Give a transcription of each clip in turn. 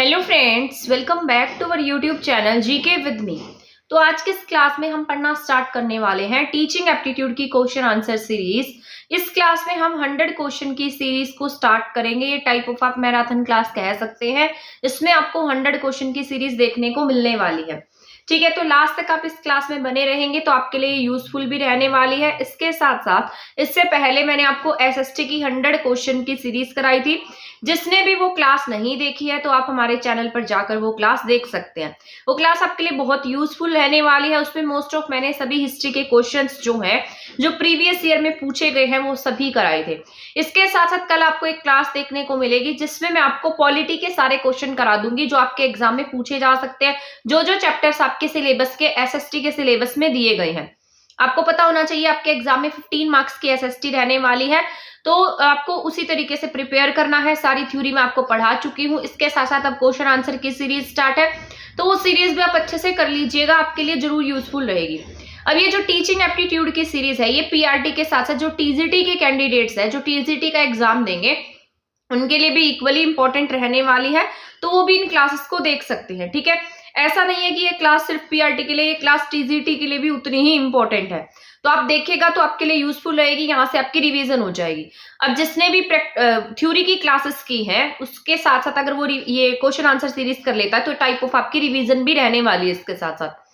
Hello friends, welcome back to our YouTube channel GK with me. तो आज के इस क्लास में हम पढ़ना स्टार्ट करने वाले हैं टीचिंग एप्टीट्यूड की क्वेश्चन आंसर सीरीज। इस क्लास में हम 100 क्वेश्चन की सीरीज को स्टार्ट करेंगे। ये टाइप ऑफ आप मैराथन क्लास कह सकते हैं। इसमें आपको 100 क्वेश्चन की सीरीज देखने को मिलने वाली है। ठीक है, तो लास्ट तक आप इस क्लास में बने रहेंगे तो आपके लिए यूजफुल भी रहने वाली है। इसके साथ साथ इससे पहले मैंने आपको एसएसटी की 100 क्वेश्चन की सीरीज कराई थी। जिसने भी वो क्लास नहीं देखी है तो आप हमारे चैनल पर जाकर वो क्लास देख सकते हैं। वो क्लास आपके लिए बहुत यूजफुल रहने वाली है। उसमें मोस्ट ऑफ मैंने सभी हिस्ट्री के क्वेश्चंस जो हैं, जो प्रीवियस ईयर में पूछे गए हैं, वो सभी कराए थे। इसके साथ साथ कल आपको एक क्लास देखने को मिलेगी जिसमें मैं आपको पॉलिटी के सारे क्वेश्चन करा दूंगी जो आपके एग्जाम में पूछे जा सकते हैं। जो चैप्टर्स आपके सिलेबस के एसएसटी के सिलेबस में दिए गए हैं, आपको पता होना चाहिए आपके एग्जाम में 15 मार्क्स की एसएसटी रहने वाली है। तो आपको उसी तरीके से प्रिपेयर करना है। सारी थ्योरी मैं आपको पढ़ा चुकी हूँ। इसके साथ साथ अब क्वेश्चन आंसर की सीरीज स्टार्ट है, तो वो सीरीज भी आप अच्छे से कर लीजिएगा, आपके लिए जरूर यूजफुल रहेगी। अब ये जो टीचिंग एप्टीट्यूड की सीरीज है, ये पीआरटी के साथ साथ जो टीजीटी के कैंडिडेट्स हैं, जो टीजीटी का एग्जाम देंगे, उनके लिए भी इक्वली इंपॉर्टेंट रहने वाली है। तो वो भी इन क्लासेस को देख सकते हैं। ठीक है, ऐसा नहीं है कि ये क्लास सिर्फ पीआरटी के लिए, ये क्लास टीजीटी के लिए भी उतनी ही इंपॉर्टेंट है। तो आप देखिएगा तो आपके लिए यूजफुल रहेगी, यहाँ से आपकी रिवीजन हो जाएगी। अब जिसने भी थ्योरी की क्लासेस की है उसके साथ साथ अगर वो ये क्वेश्चन आंसर सीरीज कर लेता है तो टाइप ऑफ आपकी रिवीजन भी रहने वाली है इसके साथ साथ।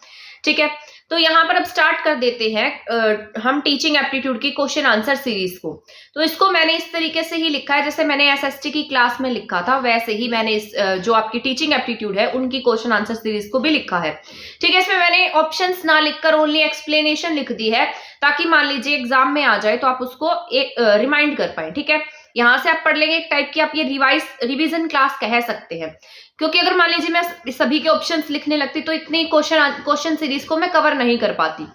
ठीक है, तो यहाँ पर अब स्टार्ट कर देते हैं हम टीचिंग एप्टीट्यूड की क्वेश्चन आंसर सीरीज को। तो इसको मैंने इस तरीके से ही लिखा है जैसे मैंने एसएसटी की क्लास में लिखा था, वैसे ही मैंने इस जो आपकी टीचिंग एप्टीट्यूड है उनकी क्वेश्चन आंसर सीरीज को भी लिखा है। ठीक है, इसमें मैंने ऑप्शंस ना लिखकर ओनली एक्सप्लेनेशन लिख दी है ताकि मान लीजिए एग्जाम में आ जाए तो आप उसको एक रिमाइंड कर पाए। ठीक है, यहाँ से आप पढ़ लेंगे, एक टाइप की आप ये रिवीजन क्लास कह सकते हैं। क्योंकि अगर मान लीजिए मैं सभी के ऑप्शंस लिखने लगती तो इतनी क्वेश्चन सीरीज को मैं कवर नहीं कर पाती।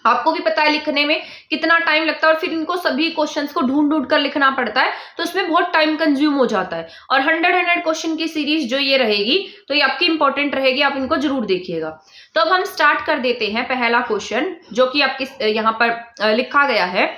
आपको भी पता है लिखने में कितना टाइम लगता है और फिर इनको सभी क्वेश्चंस को ढूंढ कर लिखना पड़ता है, तो इसमें बहुत टाइम कंज्यूम हो जाता है। और 100 क्वेश्चन की सीरीज जो ये रहेगी तो ये आपकी इंपॉर्टेंट रहेगी, आप इनको जरूर देखिएगा। तो अब हम स्टार्ट कर देते हैं पहला क्वेश्चन जो कि आपके यहाँ पर लिखा गया है।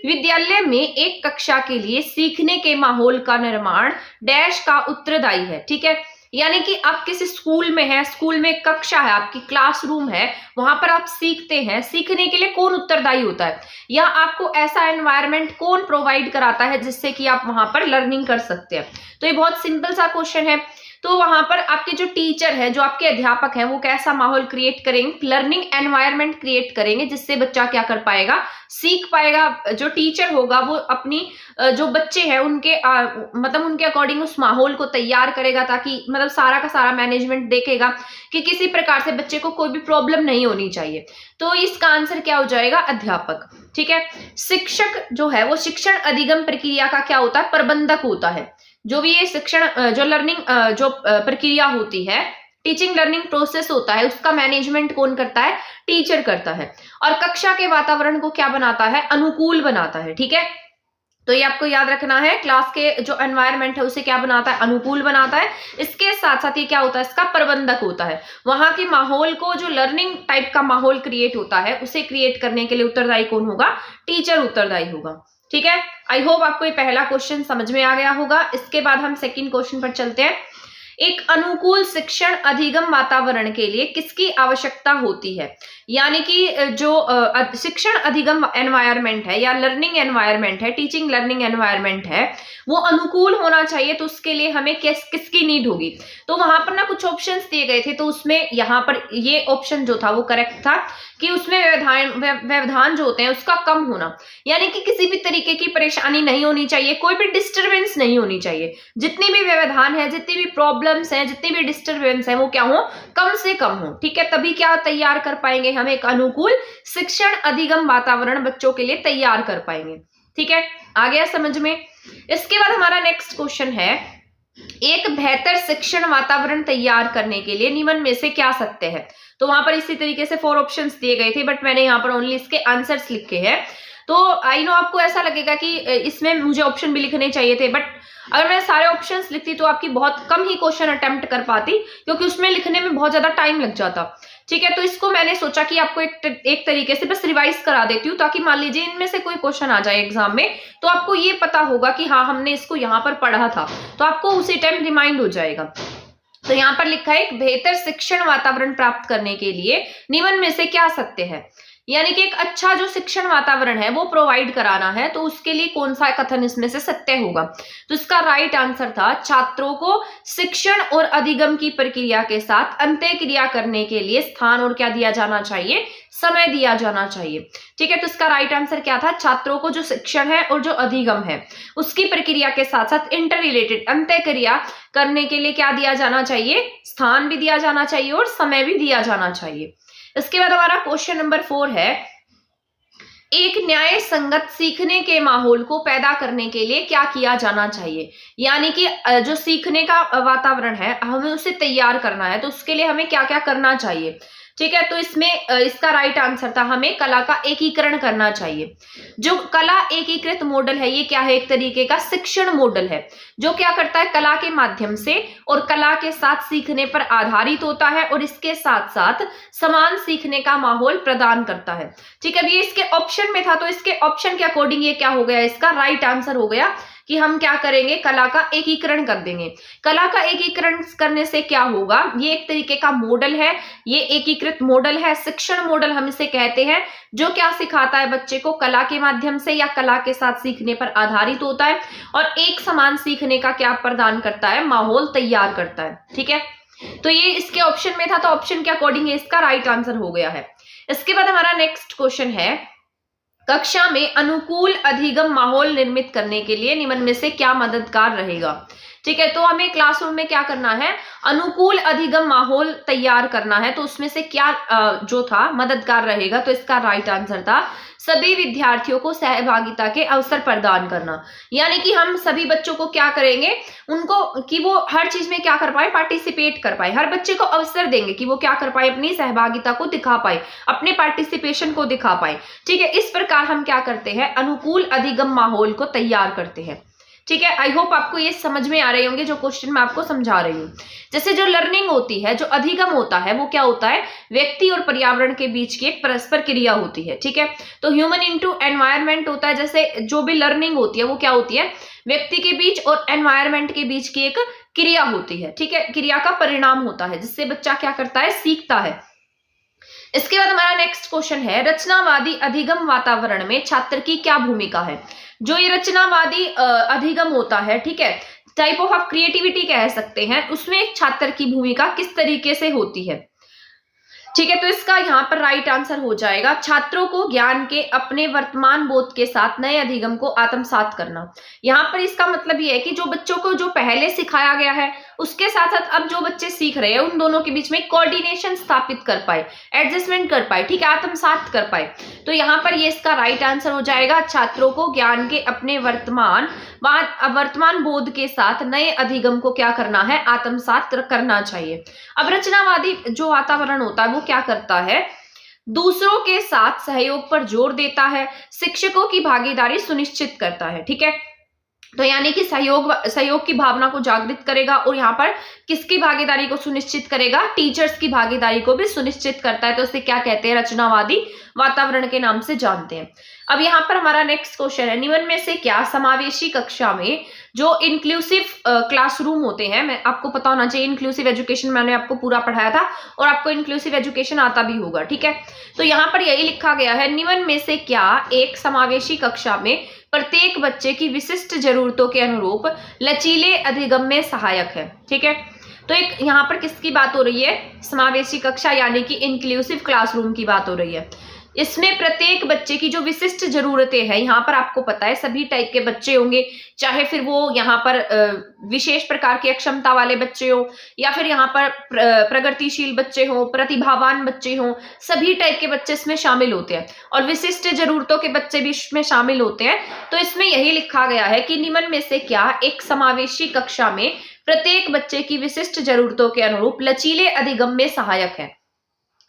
विद्यालय में एक कक्षा के लिए सीखने के माहौल का निर्माण डैश का उत्तरदायी है। ठीक है, यानी कि आप किसी स्कूल में है, स्कूल में एक कक्षा है, आपकी क्लासरूम है, वहां पर आप सीखते हैं। सीखने के लिए कौन उत्तरदायी होता है या आपको ऐसा एनवायरनमेंट कौन प्रोवाइड कराता है जिससे कि आप वहां पर लर्निंग कर सकते हैं। तो ये बहुत सिंपल सा क्वेश्चन है। तो वहां पर आपके जो टीचर है, जो आपके अध्यापक हैं, वो कैसा माहौल क्रिएट करेंगे, लर्निंग एनवायरनमेंट क्रिएट करेंगे जिससे बच्चा क्या कर पाएगा, सीख पाएगा। जो टीचर होगा वो अपनी जो बच्चे हैं उनके मतलब उनके अकॉर्डिंग उस माहौल को तैयार करेगा ताकि मतलब सारा का सारा मैनेजमेंट देखेगा कि किसी प्रकार से बच्चे को कोई भी प्रॉब्लम नहीं होनी चाहिए। तो इसका आंसर क्या हो जाएगा, अध्यापक। ठीक है, शिक्षक जो है वो शिक्षण अधिगम प्रक्रिया का क्या होता है, प्रबंधक होता है। जो भी ये शिक्षण जो लर्निंग जो प्रक्रिया होती है, टीचिंग लर्निंग प्रोसेस होता है, उसका मैनेजमेंट कौन करता है, टीचर करता है। और कक्षा के वातावरण को क्या बनाता है, अनुकूल बनाता है। ठीक है, तो ये आपको याद रखना है, क्लास के जो एनवायरनमेंट है उसे क्या बनाता है, अनुकूल बनाता है। इसके साथ साथ ये क्या होता है, इसका प्रबंधक होता है। वहां के माहौल को, जो लर्निंग टाइप का माहौल क्रिएट होता है, उसे क्रिएट करने के लिए उत्तरदायी कौन होगा, टीचर उत्तरदायी होगा। ठीक है, आई होप आपको ये पहला क्वेश्चन समझ में आ गया होगा। इसके बाद हम सेकंड क्वेश्चन पर चलते हैं। एक अनुकूल शिक्षण अधिगम वातावरण के लिए किसकी आवश्यकता होती है, यानी कि जो शिक्षण अधिगम एनवायरनमेंट है या लर्निंग एनवायरनमेंट है, टीचिंग लर्निंग एनवायरनमेंट है, वो अनुकूल होना चाहिए। तो उसके लिए हमें किसकी नीड होगी। तो वहां पर ना कुछ ऑप्शंस दिए गए थे, तो उसमें यहाँ पर ये ऑप्शन जो था वो करेक्ट था कि उसमें व्यवधान जो होते हैं उसका कम होना, यानी कि किसी भी तरीके की परेशानी नहीं होनी चाहिए, कोई भी डिस्टरबेंस नहीं होनी चाहिए। जितनी भी व्यवधान है, जितनी भी प्रॉब्लम्स हैं, जितनी भी डिस्टरबेंस है, वो क्या हो, कम से कम हो। ठीक है, तभी क्या तैयार कर पाएंगे हम एक अनुकूल शिक्षण अधिगम वातावरण बच्चों के लिए तैयार कर पाएंगे। ठीक है, आ गया समझ में। इसके बाद हमारा नेक्स्ट क्वेश्चन है, एक बेहतर शिक्षण वातावरण तैयार करने के लिए निम्न में से क्या सत्य है। तो वहां पर इसी तरीके से 4 ऑप्शंस दिए गए थे, बट मैंने यहाँ पर ओनली इसके आंसर्स लिखे हैं। तो आई नो आपको ऐसा लगेगा कि इसमें मुझे ऑप्शन भी लिखने चाहिए थे, बट अगर मैं सारे ऑप्शंस लिखती तो आपकी बहुत कम ही क्वेश्चन अटेम्प्ट कर पाती, क्योंकि उसमें लिखने में बहुत ज्यादा टाइम लग जाता। ठीक है, तो इसको मैंने सोचा कि आपको एक तरीके से बस रिवाइज करा देती हूँ, ताकि मान लीजिए इनमें से कोई क्वेश्चन आ जाए एग्जाम में तो आपको ये पता होगा कि हाँ हमने इसको यहाँ पर पढ़ा था, तो आपको उसी टाइम रिमाइंड हो जाएगा। तो यहाँ पर लिखा है एक बेहतर शिक्षण वातावरण प्राप्त करने के लिए निम्न में से क्या सत्य है। यानी कि एक अच्छा जो शिक्षण वातावरण है वो प्रोवाइड कराना है, तो उसके लिए कौन सा कथन इसमें से सत्य होगा। तो इसका राइट आंसर था छात्रों को शिक्षण और अधिगम की प्रक्रिया के साथ अंत्य क्रिया करने के लिए स्थान और क्या दिया जाना चाहिए, समय दिया जाना चाहिए। ठीक है, तो इसका राइट आंसर क्या था, छात्रों को जो शिक्षण है और जो अधिगम है उसकी प्रक्रिया के साथ साथ इंटर रिलेटेड अंत्य क्रिया करने के लिए क्या दिया जाना चाहिए, स्थान भी दिया जाना चाहिए और समय भी दिया जाना चाहिए। इसके बाद हमारा क्वेश्चन नंबर 4 है, एक न्याय संगत सीखने के माहौल को पैदा करने के लिए क्या किया जाना चाहिए। यानी कि जो सीखने का वातावरण है हमें उसे तैयार करना है, तो उसके लिए हमें क्या क्या करना चाहिए। ठीक है, तो इसमें इसका राइट आंसर था हमें कला का एकीकरण करना चाहिए। जो कला एकीकृत मॉडल है ये क्या है, एक तरीके का शिक्षण मॉडल है जो क्या करता है, कला के माध्यम से और कला के साथ सीखने पर आधारित होता है और इसके साथ साथ समान सीखने का माहौल प्रदान करता है। ठीक है, अब ये इसके ऑप्शन में था तो इसके ऑप्शन के अकॉर्डिंग ये क्या हो गया, इसका राइट आंसर हो गया कि हम क्या करेंगे, कला का एकीकरण कर देंगे। कला का एकीकरण करने से क्या होगा, ये एक तरीके का मॉडल है, ये एकीकृत मॉडल है, शिक्षण मॉडल हम इसे कहते हैं, जो क्या सिखाता है बच्चे को कला के माध्यम से या कला के साथ सीखने पर आधारित होता है और एक समान सीखने का क्या प्रदान करता है, माहौल तैयार करता है। ठीक है, तो ये इसके ऑप्शन में था तो ऑप्शन के अकॉर्डिंग इसका राइट आंसर हो गया है। इसके बाद हमारा नेक्स्ट क्वेश्चन है, कक्षा में अनुकूल अधिगम माहौल निर्मित करने के लिए निम्न में से क्या मददगार रहेगा। ठीक है, तो हमें क्लासरूम में क्या करना है, अनुकूल अधिगम माहौल तैयार करना है, तो उसमें से क्या जो था मददगार रहेगा। तो इसका राइट आंसर था सभी विद्यार्थियों को सहभागिता के अवसर प्रदान करना। यानी कि हम सभी बच्चों को क्या करेंगे, उनको कि वो हर चीज में क्या कर पाए, पार्टिसिपेट कर पाए। हर बच्चे को अवसर देंगे कि वो क्या कर पाए, अपनी सहभागिता को दिखा पाए, अपने पार्टिसिपेशन को दिखा पाए। ठीक है, इस प्रकार हम क्या करते हैं, अनुकूल अधिगम माहौल को तैयार करते हैं। ठीक है, आई होप आपको ये समझ में आ रहे होंगे जो क्वेश्चन मैं आपको समझा रही हूँ। जैसे जो लर्निंग होती है, जो अधिगम होता है वो क्या होता है, व्यक्ति और पर्यावरण के बीच की एक परस्पर क्रिया होती है। ठीक है, तो ह्यूमन इनटू एनवायरनमेंट होता है। जैसे जो भी लर्निंग होती है वो क्या होती है, व्यक्ति के बीच और एनवायरनमेंट के बीच की एक क्रिया होती है। ठीक है, क्रिया का परिणाम होता है जिससे बच्चा क्या करता है, सीखता है। इसके बाद हमारा नेक्स्ट क्वेश्चन है, रचनावादी अधिगम वातावरण में छात्र की क्या भूमिका है। जो ये रचनावादी अधिगम होता है, ठीक है, टाइप ऑफ आप क्रिएटिविटी कह सकते हैं, उसमें एक छात्र की भूमिका किस तरीके से होती है। ठीक है, तो इसका यहाँ पर राइट आंसर हो जाएगा छात्रों को ज्ञान के अपने वर्तमान बोध के साथ नए अधिगम को आत्मसात करना। यहाँ पर इसका मतलब ये है कि जो बच्चों को जो पहले सिखाया गया है उसके साथ साथ अब जो बच्चे सीख रहे हैं उन दोनों के बीच में कोऑर्डिनेशन स्थापित कर पाए, एडजस्टमेंट कर पाए, ठीक है, आत्मसात कर पाए। तो यहाँ पर ये इसका राइट आंसर हो जाएगा छात्रों को ज्ञान के अपने वर्तमान बोध के साथ नए अधिगम को क्या करना है, आत्मसात करना चाहिए। अब रचनावादी जो वातावरण होता है वो क्या करता है, दूसरों के साथ सहयोग पर जोर देता है, शिक्षकों की भागीदारी सुनिश्चित करता है। ठीक है, तो यानी कि सहयोग की भावना को जागृत करेगा और यहाँ पर किसकी भागीदारी को सुनिश्चित करेगा, टीचर्स की भागीदारी को भी सुनिश्चित करता है। तो इसे क्या कहते हैं, रचनावादी वातावरण के नाम से जानते हैं। अब यहाँ पर हमारा नेक्स्ट क्वेश्चन है, निम्न में से क्या समावेशी कक्षा में जो इंक्लूसिव क्लासरूम होते हैं, मैं आपको पता होना चाहिए इंक्लूसिव एजुकेशन मैंने आपको पूरा पढ़ाया था और आपको इंक्लूसिव एजुकेशन आता भी होगा। ठीक है, तो यहाँ पर यही लिखा गया है, निम्न में से क्या एक समावेशी कक्षा में प्रत्येक बच्चे की विशिष्ट जरूरतों के अनुरूप लचीले अधिगम में सहायक है। ठीक है, तो एक यहाँ पर किसकी बात हो रही है, समावेशी कक्षा यानी कि इंक्लूसिव क्लासरूम की बात हो रही है। इसमें प्रत्येक बच्चे की जो विशिष्ट जरूरतें हैं, यहाँ पर आपको पता है सभी टाइप के बच्चे होंगे, चाहे फिर वो यहाँ पर विशेष प्रकार की अक्षमता वाले बच्चे हो या फिर यहाँ पर प्रगतिशील बच्चे हो, प्रतिभावान बच्चे हो, सभी टाइप के बच्चे इसमें शामिल होते हैं और विशिष्ट जरूरतों के बच्चे भी इसमें शामिल होते हैं। तो इसमें यही लिखा गया है कि निम्न में से क्या एक समावेशी कक्षा में प्रत्येक बच्चे की विशिष्ट जरूरतों के अनुरूप लचीले अधिगम में सहायक है।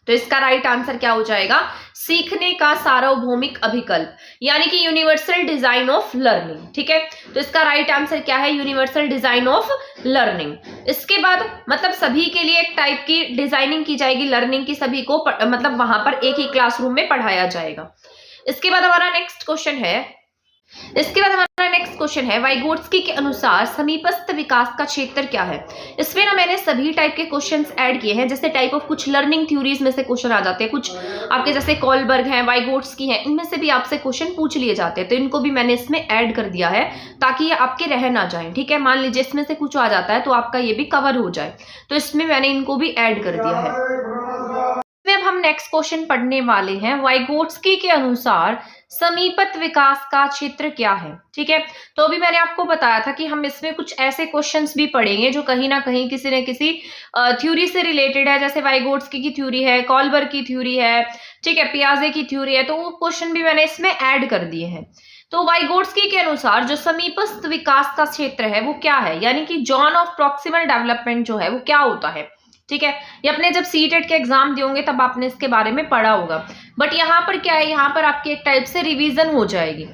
तो इसका राइट आंसर क्या हो जाएगा, सीखने का सार्वभौमिक अभिकल्प यानी कि यूनिवर्सल डिजाइन ऑफ लर्निंग। ठीक है, तो इसका राइट आंसर क्या है, यूनिवर्सल डिजाइन ऑफ लर्निंग। इसके बाद मतलब सभी के लिए एक टाइप की डिजाइनिंग की जाएगी लर्निंग की, सभी को मतलब वहां पर एक ही क्लासरूम में पढ़ाया जाएगा। इसके बाद हमारा नेक्स्ट क्वेश्चन है, इसके बाद हमारा नेक्स्ट क्वेश्चन है, वाइगोट्स्की के अनुसार समीपस्थ विकास का क्षेत्र क्या है। इसमें ना मैंने सभी टाइप के क्वेश्चंस ऐड किए हैं, जैसे टाइप ऑफ कुछ लर्निंग थ्योरीज में से क्वेश्चन आ जाते हैं, कुछ आपके जैसे कॉलबर्ग हैं, वाइगोट्स्की हैं, इनमें से भी आपसे क्वेश्चन पूछ लिए जाते हैं, तो इनको भी मैंने इसमें ऐड कर दिया है ताकि ये आपके रह ना जाए। ठीक है, मान लीजिए इसमें से कुछ आ जाता है तो आपका ये भी कवर हो जाए, तो इसमें मैंने इनको भी ऐड कर दिया है। अब हम नेक्स्ट क्वेश्चन पढ़ने वाले हैं, वाइगोट्स्की के अनुसार समीपत विकास का क्षेत्र क्या है। ठीक है, तो अभी मैंने आपको बताया था कि हम इसमें कुछ ऐसे क्वेश्चंस भी पढ़ेंगे जो कहीं ना कहीं किसी न किसी थ्योरी से रिलेटेड है, जैसे वाइगोट्स्की की थ्योरी है, कॉलबर्ग की थ्योरी है, ठीक है, पियाजे की थ्योरी है, तो वो क्वेश्चन भी मैंने इसमें ऐड कर दिए हैं। तो वाइगोट्स्की के अनुसार जो समीपस्थ विकास का क्षेत्र है वो क्या है, यानी कि जोन ऑफ प्रॉक्सिमल डेवलपमेंट जो है वो क्या होता है। ठीक है, ये अपने जब सीटेट के एग्जाम दिए होंगे तब आपने इसके बारे में पढ़ा होगा, बट यहाँ पर क्या है, यहाँ पर आपकी एक टाइप से रिवीजन हो जाएगी।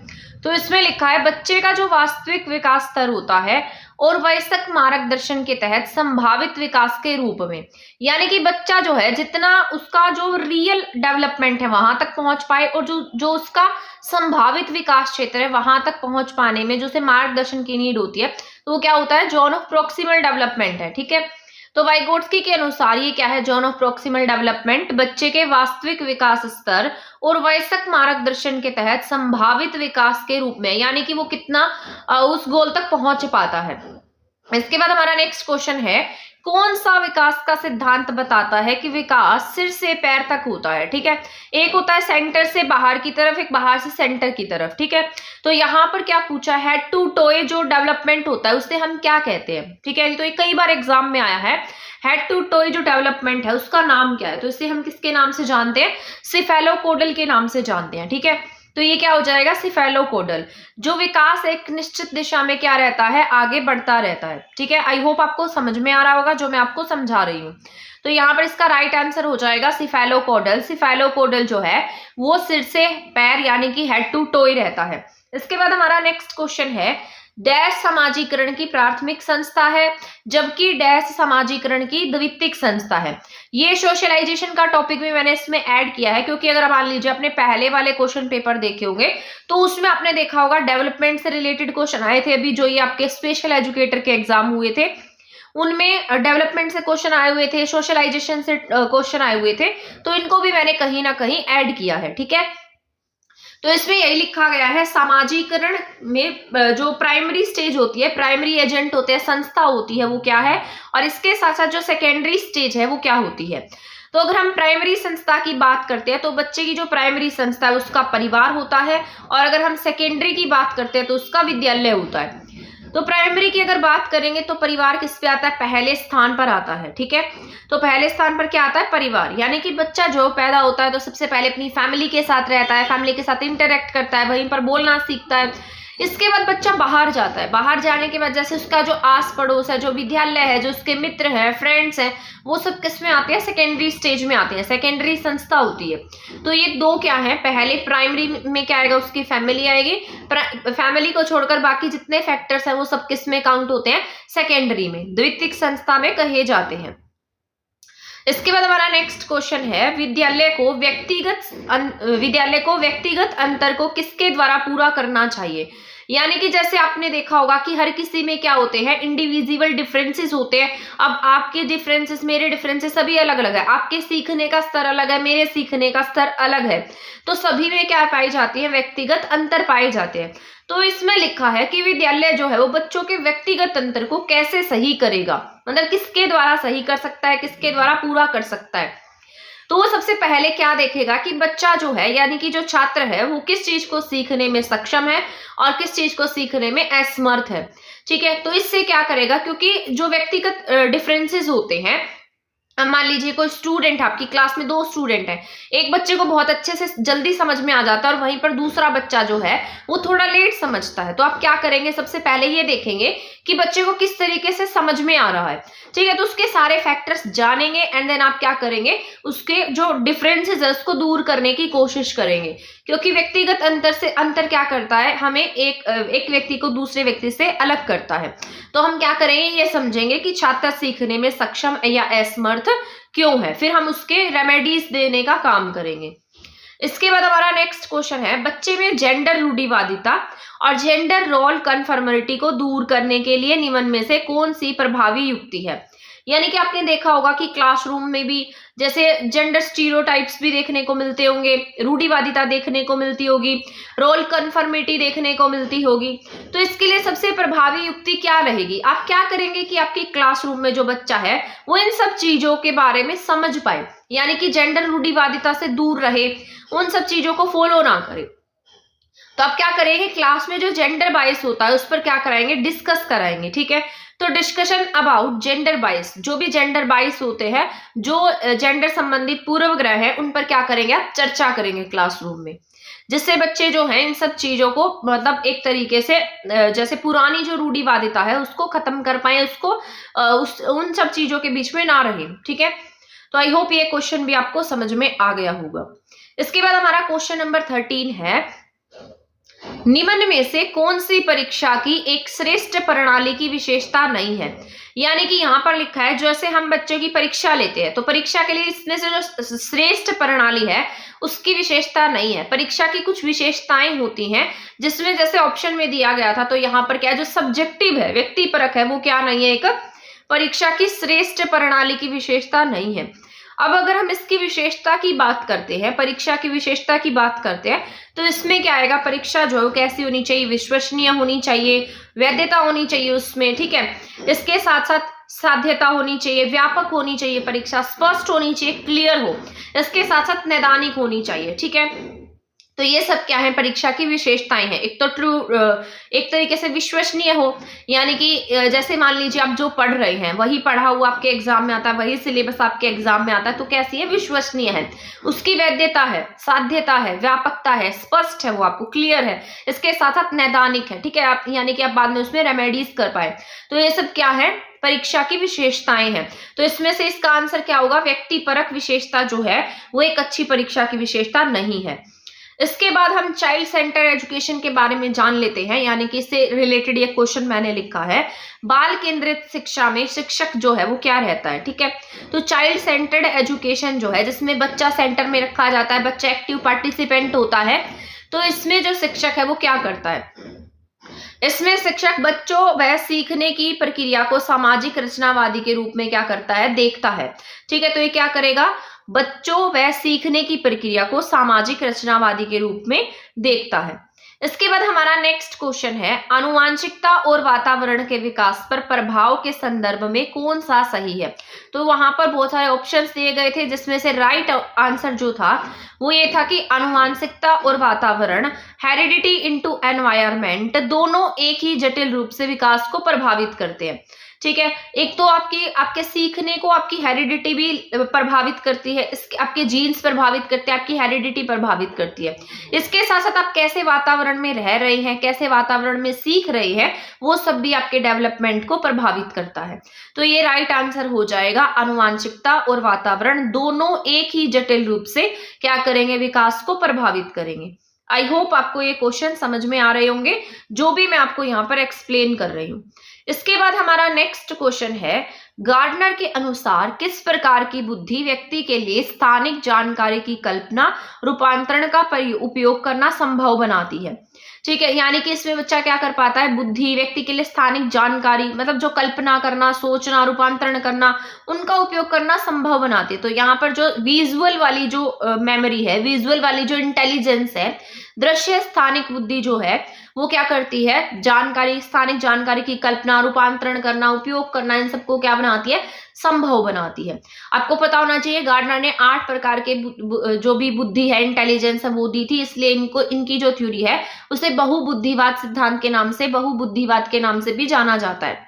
तो इसमें लिखा है, बच्चे का जो वास्तविक विकास स्तर होता है और वयस्क मार्गदर्शन के तहत संभावित विकास के रूप में, यानी कि बच्चा जो है जितना उसका जो रियल डेवलपमेंट है वहां तक पहुंच पाए, और जो उसका संभावित विकास क्षेत्र है वहां तक पहुंच पाने में जो उसे मार्गदर्शन की नीड होती है, तो वो क्या होता है, जोन ऑफ प्रॉक्सिमल डेवलपमेंट है। ठीक है, तो वाइगोट्स्की के अनुसार ये क्या है, जोन ऑफ प्रॉक्सिमल डेवलपमेंट, बच्चे के वास्तविक विकास स्तर और वयस्क मार्गदर्शन के तहत संभावित विकास के रूप में, यानी कि वो कितना उस गोल तक पहुंच पाता है। इसके बाद हमारा नेक्स्ट क्वेश्चन है, कौन सा विकास का सिद्धांत बताता है कि विकास सिर से पैर तक होता है। ठीक है, एक होता है सेंटर से बाहर की तरफ, एक बाहर से सेंटर की तरफ। ठीक है, तो यहाँ पर क्या पूछा है, हेड टू टोए जो डेवलपमेंट होता है उसे हम क्या कहते हैं। ठीक है, तो ये कई बार एग्जाम में आया है, हेड टू टोए जो डेवलपमेंट है उसका नाम क्या है, तो इसे हम किसके नाम से जानते हैं, सिफेलोकोडल के नाम से जानते हैं। ठीक है, तो ये क्या हो जाएगा, सिफेलोकोडल। जो विकास एक निश्चित दिशा में क्या रहता है, आगे बढ़ता रहता है। ठीक है, आई होप आपको समझ में आ रहा होगा जो मैं आपको समझा रही हूँ। तो यहाँ पर इसका राइट आंसर हो जाएगा सिफेलोकोडल। सिफेलोकोडल जो है वो सिर से पैर यानी कि हेड टू टोई रहता है। इसके बाद हमारा नेक्स्ट क्वेश्चन है, डैश समाजीकरण की प्राथमिक संस्था है जबकि डैश समाजीकरण की द्वितीयक संस्था है। ये सोशलाइजेशन का टॉपिक भी मैंने इसमें ऐड किया है, क्योंकि अगर मान लीजिए अपने पहले वाले क्वेश्चन पेपर देखे होंगे तो उसमें आपने देखा होगा डेवलपमेंट से रिलेटेड क्वेश्चन आए थे। अभी जो ये आपके स्पेशल एजुकेटर के एग्जाम हुए थे उनमें डेवलपमेंट से क्वेश्चन आए हुए थे, सोशलाइजेशन से क्वेश्चन आए हुए थे, तो इनको भी मैंने कहीं ना कहीं ऐड किया है। ठीक है, तो इसमें यही लिखा गया है, समाजीकरण में जो प्राइमरी स्टेज होती है, प्राइमरी एजेंट होते हैं, संस्था होती है, वो क्या है, और इसके साथ साथ जो सेकेंडरी स्टेज है वो क्या होती है। तो अगर हम प्राइमरी संस्था की बात करते हैं तो बच्चे की जो प्राइमरी संस्था है उसका परिवार होता है, और अगर हम सेकेंडरी की बात करते हैं तो उसका विद्यालय होता है। तो प्राइमरी की अगर बात करेंगे तो परिवार किस पे आता है, पहले स्थान पर आता है। ठीक है, तो पहले स्थान पर क्या आता है, परिवार, यानी कि बच्चा जो पैदा होता है तो सबसे पहले अपनी फैमिली के साथ रहता है, फैमिली के साथ इंटरेक्ट करता है, वहीं पर बोलना सीखता है। इसके बाद बच्चा बाहर जाता है, बाहर जाने के बाद जैसे उसका जो आस पड़ोस है, जो विद्यालय है, जो उसके मित्र हैं, फ्रेंड्स हैं, वो सब किस में आते हैं, सेकेंडरी स्टेज में आते हैं, सेकेंडरी संस्था होती है। तो ये दो क्या है, पहले प्राइमरी में क्या आएगा, उसकी फैमिली आएगी, फैमिली को छोड़कर बाकी जितने फैक्टर्स हैं वो सब किस में काउंट होते हैं, सेकेंडरी में, द्वितीयक संस्था में कहे जाते हैं। इसके बाद हमारा नेक्स्ट क्वेश्चन है, विद्यालय को व्यक्तिगत अंतर को किसके द्वारा पूरा करना चाहिए। यानी कि जैसे आपने देखा होगा कि हर किसी में क्या होते हैं, इंडिविजुअल डिफरेंसेस होते हैं। अब आपके डिफरेंसेस, मेरे डिफरेंसेस सभी अलग अलग है, आपके सीखने का स्तर अलग है, मेरे सीखने का स्तर अलग है, तो सभी में क्या पाई जाती है, व्यक्तिगत अंतर पाए जाते हैं। तो इसमें लिखा है कि विद्यालय जो है वो बच्चों के व्यक्तिगत अंतर को कैसे सही करेगा, मतलब किसके द्वारा सही कर सकता है, किसके द्वारा पूरा कर सकता है। तो वो सबसे पहले क्या देखेगा कि बच्चा जो है यानी कि जो छात्र है वो किस चीज को सीखने में सक्षम है और किस चीज को सीखने में असमर्थ है। ठीक है, तो इससे क्या करेगा, क्योंकि जो व्यक्तिगत डिफरेंसेस होते हैं, मान लीजिए कोई स्टूडेंट, आपकी क्लास में 2 स्टूडेंट हैं, एक बच्चे को बहुत अच्छे से जल्दी समझ में आ जाता है और वहीं पर दूसरा बच्चा जो है वो थोड़ा लेट समझता है। तो आप क्या करेंगे, सबसे पहले ये देखेंगे कि बच्चे को किस तरीके से समझ में आ रहा है। ठीक है, तो उसके सारे फैक्टर्स जानेंगे एंड देन आप क्या करेंगे, उसके जो डिफरेंसेस है उसको दूर करने की कोशिश करेंगे, क्योंकि व्यक्तिगत अंतर क्या करता है, हमें एक व्यक्ति को दूसरे व्यक्ति से अलग करता है। तो हम क्या करेंगे, ये समझेंगे कि छात्र सीखने में सक्षम या असमर्थ क्यों है, फिर हम उसके रेमेडीज देने का काम करेंगे। इसके बाद हमारा नेक्स्ट क्वेश्चन है, बच्चे में जेंडर रूढ़िवादिता और जेंडर रोल कन्फर्मिटी को दूर करने के लिए निम्न में से कौन सी प्रभावी युक्ति है। यानी कि आपने देखा होगा कि क्लासरूम में भी जैसे जेंडर स्टीरियोटाइप्स भी देखने को मिलते होंगे, रूढ़िवादिता देखने को मिलती होगी, रोल कन्फर्मिटी देखने को मिलती होगी। तो इसके लिए सबसे प्रभावी युक्ति क्या रहेगी? आप क्या करेंगे कि आपकी क्लासरूम में जो बच्चा है वो इन सब चीजों के बारे में समझ पाए, यानी कि जेंडर रूढ़िवादिता से दूर रहे, उन सब चीजों को फॉलो ना करे। तो आप क्या करेंगे, क्लास में जो जेंडर बायस होता है उस पर क्या कराएंगे, डिस्कस कराएंगे। ठीक है, तो डिस्कशन अबाउट जेंडर बायस, जो भी जेंडर बायस होते हैं, जो जेंडर संबंधित पूर्वग्रह है, उन पर क्या करेंगे, आप चर्चा करेंगे क्लासरूम में, जिससे बच्चे जो हैं इन सब चीजों को मतलब एक तरीके से जैसे पुरानी जो रूढ़िवादिता है उसको खत्म कर पाए, उसको उन सब चीजों के बीच में ना रहे। ठीक है, तो आई होप ये क्वेश्चन भी आपको समझ में आ गया होगा। इसके बाद हमारा क्वेश्चन नंबर 13 है, निम्न में से कौन सी परीक्षा की एक श्रेष्ठ प्रणाली की विशेषता नहीं है। यानी कि यहाँ पर लिखा है जैसे हम बच्चों की परीक्षा लेते हैं तो परीक्षा के लिए इसमें से जो श्रेष्ठ प्रणाली है उसकी विशेषता नहीं है। परीक्षा की कुछ विशेषताएं होती हैं जिसमें जैसे ऑप्शन में दिया गया था, तो यहाँ पर क्या है, जो सब्जेक्टिव है, व्यक्तिपरक है, वो क्या नहीं है, एक परीक्षा की श्रेष्ठ प्रणाली की विशेषता नहीं है। अब अगर हम इसकी विशेषता की बात करते हैं, परीक्षा की विशेषता की बात करते हैं, तो इसमें क्या आएगा, परीक्षा जो है कैसी होनी चाहिए, विश्वसनीय होनी चाहिए, वैधता होनी चाहिए उसमें। ठीक है, इसके साथ साथ साध्यता होनी चाहिए, व्यापक होनी चाहिए, परीक्षा स्पष्ट होनी चाहिए, क्लियर हो, इसके साथ साथ नैदानिक होनी चाहिए। ठीक है, तो ये सब क्या है, परीक्षा की विशेषताएं हैं। एक तो ट्रू, एक तरीके से विश्वसनीय हो, यानी कि जैसे मान लीजिए आप जो पढ़ रहे हैं वही पढ़ा हुआ आपके एग्जाम में आता है, वही सिलेबस आपके एग्जाम में आता है, तो कैसी है, विश्वसनीय है। उसकी वैधता है, साध्यता है, व्यापकता है, स्पष्ट है, वो आपको क्लियर है, इसके साथ साथ नैदानिक है। ठीक है, आप यानी कि आप बाद में उसमें रेमेडीज कर पाए। तो ये सब क्या है, परीक्षा की विशेषताएं हैं। तो इसमें से इसका आंसर क्या होगा, व्यक्तिपरक विशेषता जो है वो एक अच्छी परीक्षा की विशेषता नहीं है। इसके बाद हम चाइल्ड सेंटर एजुकेशन के बारे में जान लेते हैं, यानी कि इससे रिलेटेड ये क्वेश्चन मैंने लिखा है, बाल केंद्रित शिक्षा में शिक्षक जो है वो क्या रहता है। ठीक है, तो चाइल्ड सेंटर्ड एजुकेशन जो है जिसमें बच्चा सेंटर में रखा जाता है, बच्चा एक्टिव पार्टिसिपेंट होता है, तो इसमें जो शिक्षक है वो क्या करता है, इसमें शिक्षक बच्चों व सीखने की प्रक्रिया को सामाजिक रचनावादी के रूप में क्या करता है, देखता है। ठीक है, तो ये क्या करेगा, बच्चों व सीखने की प्रक्रिया को सामाजिक रचनावादी के रूप में देखता है। इसके बाद हमारा नेक्स्ट क्वेश्चन है, आनुवांशिकता और वातावरण के विकास पर प्रभाव के संदर्भ में कौन सा सही है। तो वहां पर बहुत सारे ऑप्शंस दिए गए थे जिसमें से राइट आंसर जो था वो ये था कि आनुवांशिकता और वातावरण, हेरिडिटी इनटू एनवायरनमेंट, दोनों एक ही जटिल रूप से विकास को प्रभावित करते हैं। ठीक है, एक तो आपके सीखने को आपकी हेरिडिटी भी प्रभावित करती है, इसके आपके जीन्स प्रभावित करते हैं, आपकी हेरिडिटी प्रभावित करती है। इसके साथ साथ आप कैसे वातावरण में रह रहे हैं, कैसे वातावरण में सीख रहे हैं, वो सब भी आपके डेवलपमेंट को प्रभावित करता है। तो ये राइट आंसर हो जाएगा, आनुवांशिकता और वातावरण दोनों एक ही जटिल रूप से क्या करेंगे, विकास को प्रभावित करेंगे। आई होप आपको ये क्वेश्चन समझ में आ रहे होंगे जो भी मैं आपको यहाँ पर एक्सप्लेन कर रही हूँ। इसके बाद हमारा नेक्स्ट क्वेश्चन है, गार्डनर के अनुसार किस प्रकार की बुद्धि व्यक्ति के लिए स्थानिक जानकारी की कल्पना रूपांतरण का उपयोग करना संभव बनाती है। ठीक है, यानी कि इसमें बच्चा क्या कर पाता है, बुद्धि व्यक्ति के लिए स्थानिक जानकारी मतलब जो कल्पना करना, सोचना, रूपांतरण करना, उनका उपयोग करना संभव बनाती है। तो यहाँ पर जो विजुअल वाली जो मेमोरी है, विजुअल वाली जो इंटेलिजेंस है, दृश्य स्थानिक बुद्धि जो है वो क्या करती है, जानकारी, स्थानिक जानकारी की कल्पना, रूपांतरण करना, उपयोग करना, इन सबको क्या बनाती है, संभव बनाती है। आपको पता होना चाहिए गार्डनर ने 8 प्रकार के जो भी बुद्धि है, इंटेलिजेंस है, वो दी थी, इसलिए इनकी जो थ्योरी है उसे बहुबुद्धिवाद सिद्धांत के नाम से, बहुबुद्धिवाद के नाम से भी जाना जाता है,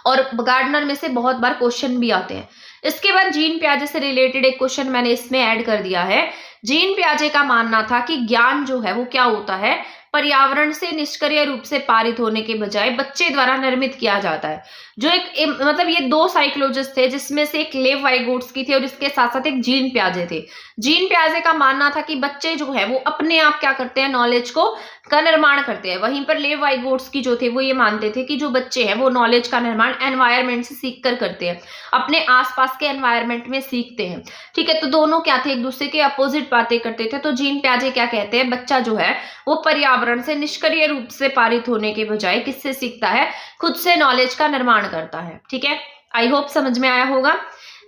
और गार्डनर में से बहुत बार क्वेश्चन भी आते हैं। इसके बाद जीन पियाजे से रिलेटेड एक क्वेश्चन मैंने इसमें ऐड कर दिया है। जीन पियाजे का मानना था कि ज्ञान जो है वो क्या होता है, पर्यावरण से निष्क्रिय रूप से पारित होने के बजाय बच्चे द्वारा निर्मित किया जाता है। जो एक मतलब ये 2 साइकोलॉजिस्ट थे जिसमें से एक लेव वाइगोट्स्की थे और इसके साथ साथ एक जीन पियाजे थे। जीन पियाजे का मानना था कि बच्चे जो है वो अपने आप क्या करते हैं, नॉलेज को का निर्माण करते हैं। वहीं पर लेव वाइगोट्स्की जो थे वो ये मानते थे कि जो बच्चे हैं वो नॉलेज का निर्माण एनवायरनमेंट से सीख कर करते हैं, अपने आसपास के एनवायरनमेंट में सीखते हैं। ठीक है, तो दोनों क्या थे, एक दूसरे के अपोजिट बातें करते थे। तो जीन पियाजे क्या कहते हैं, बच्चा जो है वो पर्यावरण से निष्क्रिय रूप से पारित होने के बजाय किससे सीखता है, खुद से नॉलेज का निर्माण करता है। ठीक है, आई होप समझ में आया होगा।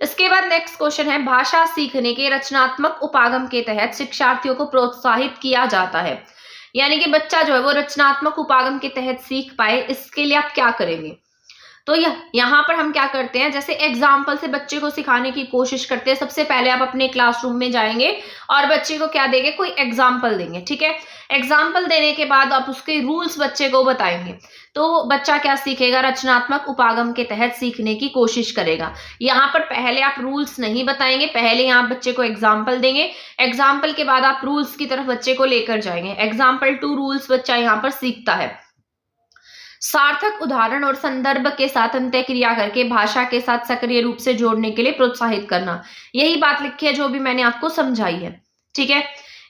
इसके बाद नेक्स्ट क्वेश्चन है, भाषा सीखने के रचनात्मक उपागम के तहत शिक्षार्थियों को प्रोत्साहित किया जाता है। यानी कि बच्चा जो है वो रचनात्मक उपागम के तहत सीख पाए, इसके लिए आप क्या करेंगे। तो यहाँ पर हम क्या करते हैं, जैसे एग्जाम्पल से बच्चे को सिखाने की कोशिश करते हैं। सबसे पहले आप अपने क्लासरूम में जाएंगे और बच्चे को क्या देंगे, कोई एग्जाम्पल देंगे। ठीक है, एग्जाम्पल देने के बाद आप उसके रूल्स बच्चे को बताएंगे, तो बच्चा क्या सीखेगा, रचनात्मक उपागम के तहत सीखने की कोशिश करेगा। यहाँ पर पहले आप रूल्स नहीं बताएंगे, पहले यहाँ बच्चे को एग्जाम्पल देंगे, एग्जाम्पल के बाद आप रूल्स की तरफ बच्चे को लेकर जाएंगे। एग्जाम्पल टू रूल्स बच्चा यहाँ पर सीखता है। सार्थक उदाहरण और संदर्भ के साथ अंत्य क्रिया करके भाषा के साथ सक्रिय रूप से जोड़ने के लिए प्रोत्साहित करना, यही बात लिखी है जो भी मैंने आपको समझाई है। ठीक है,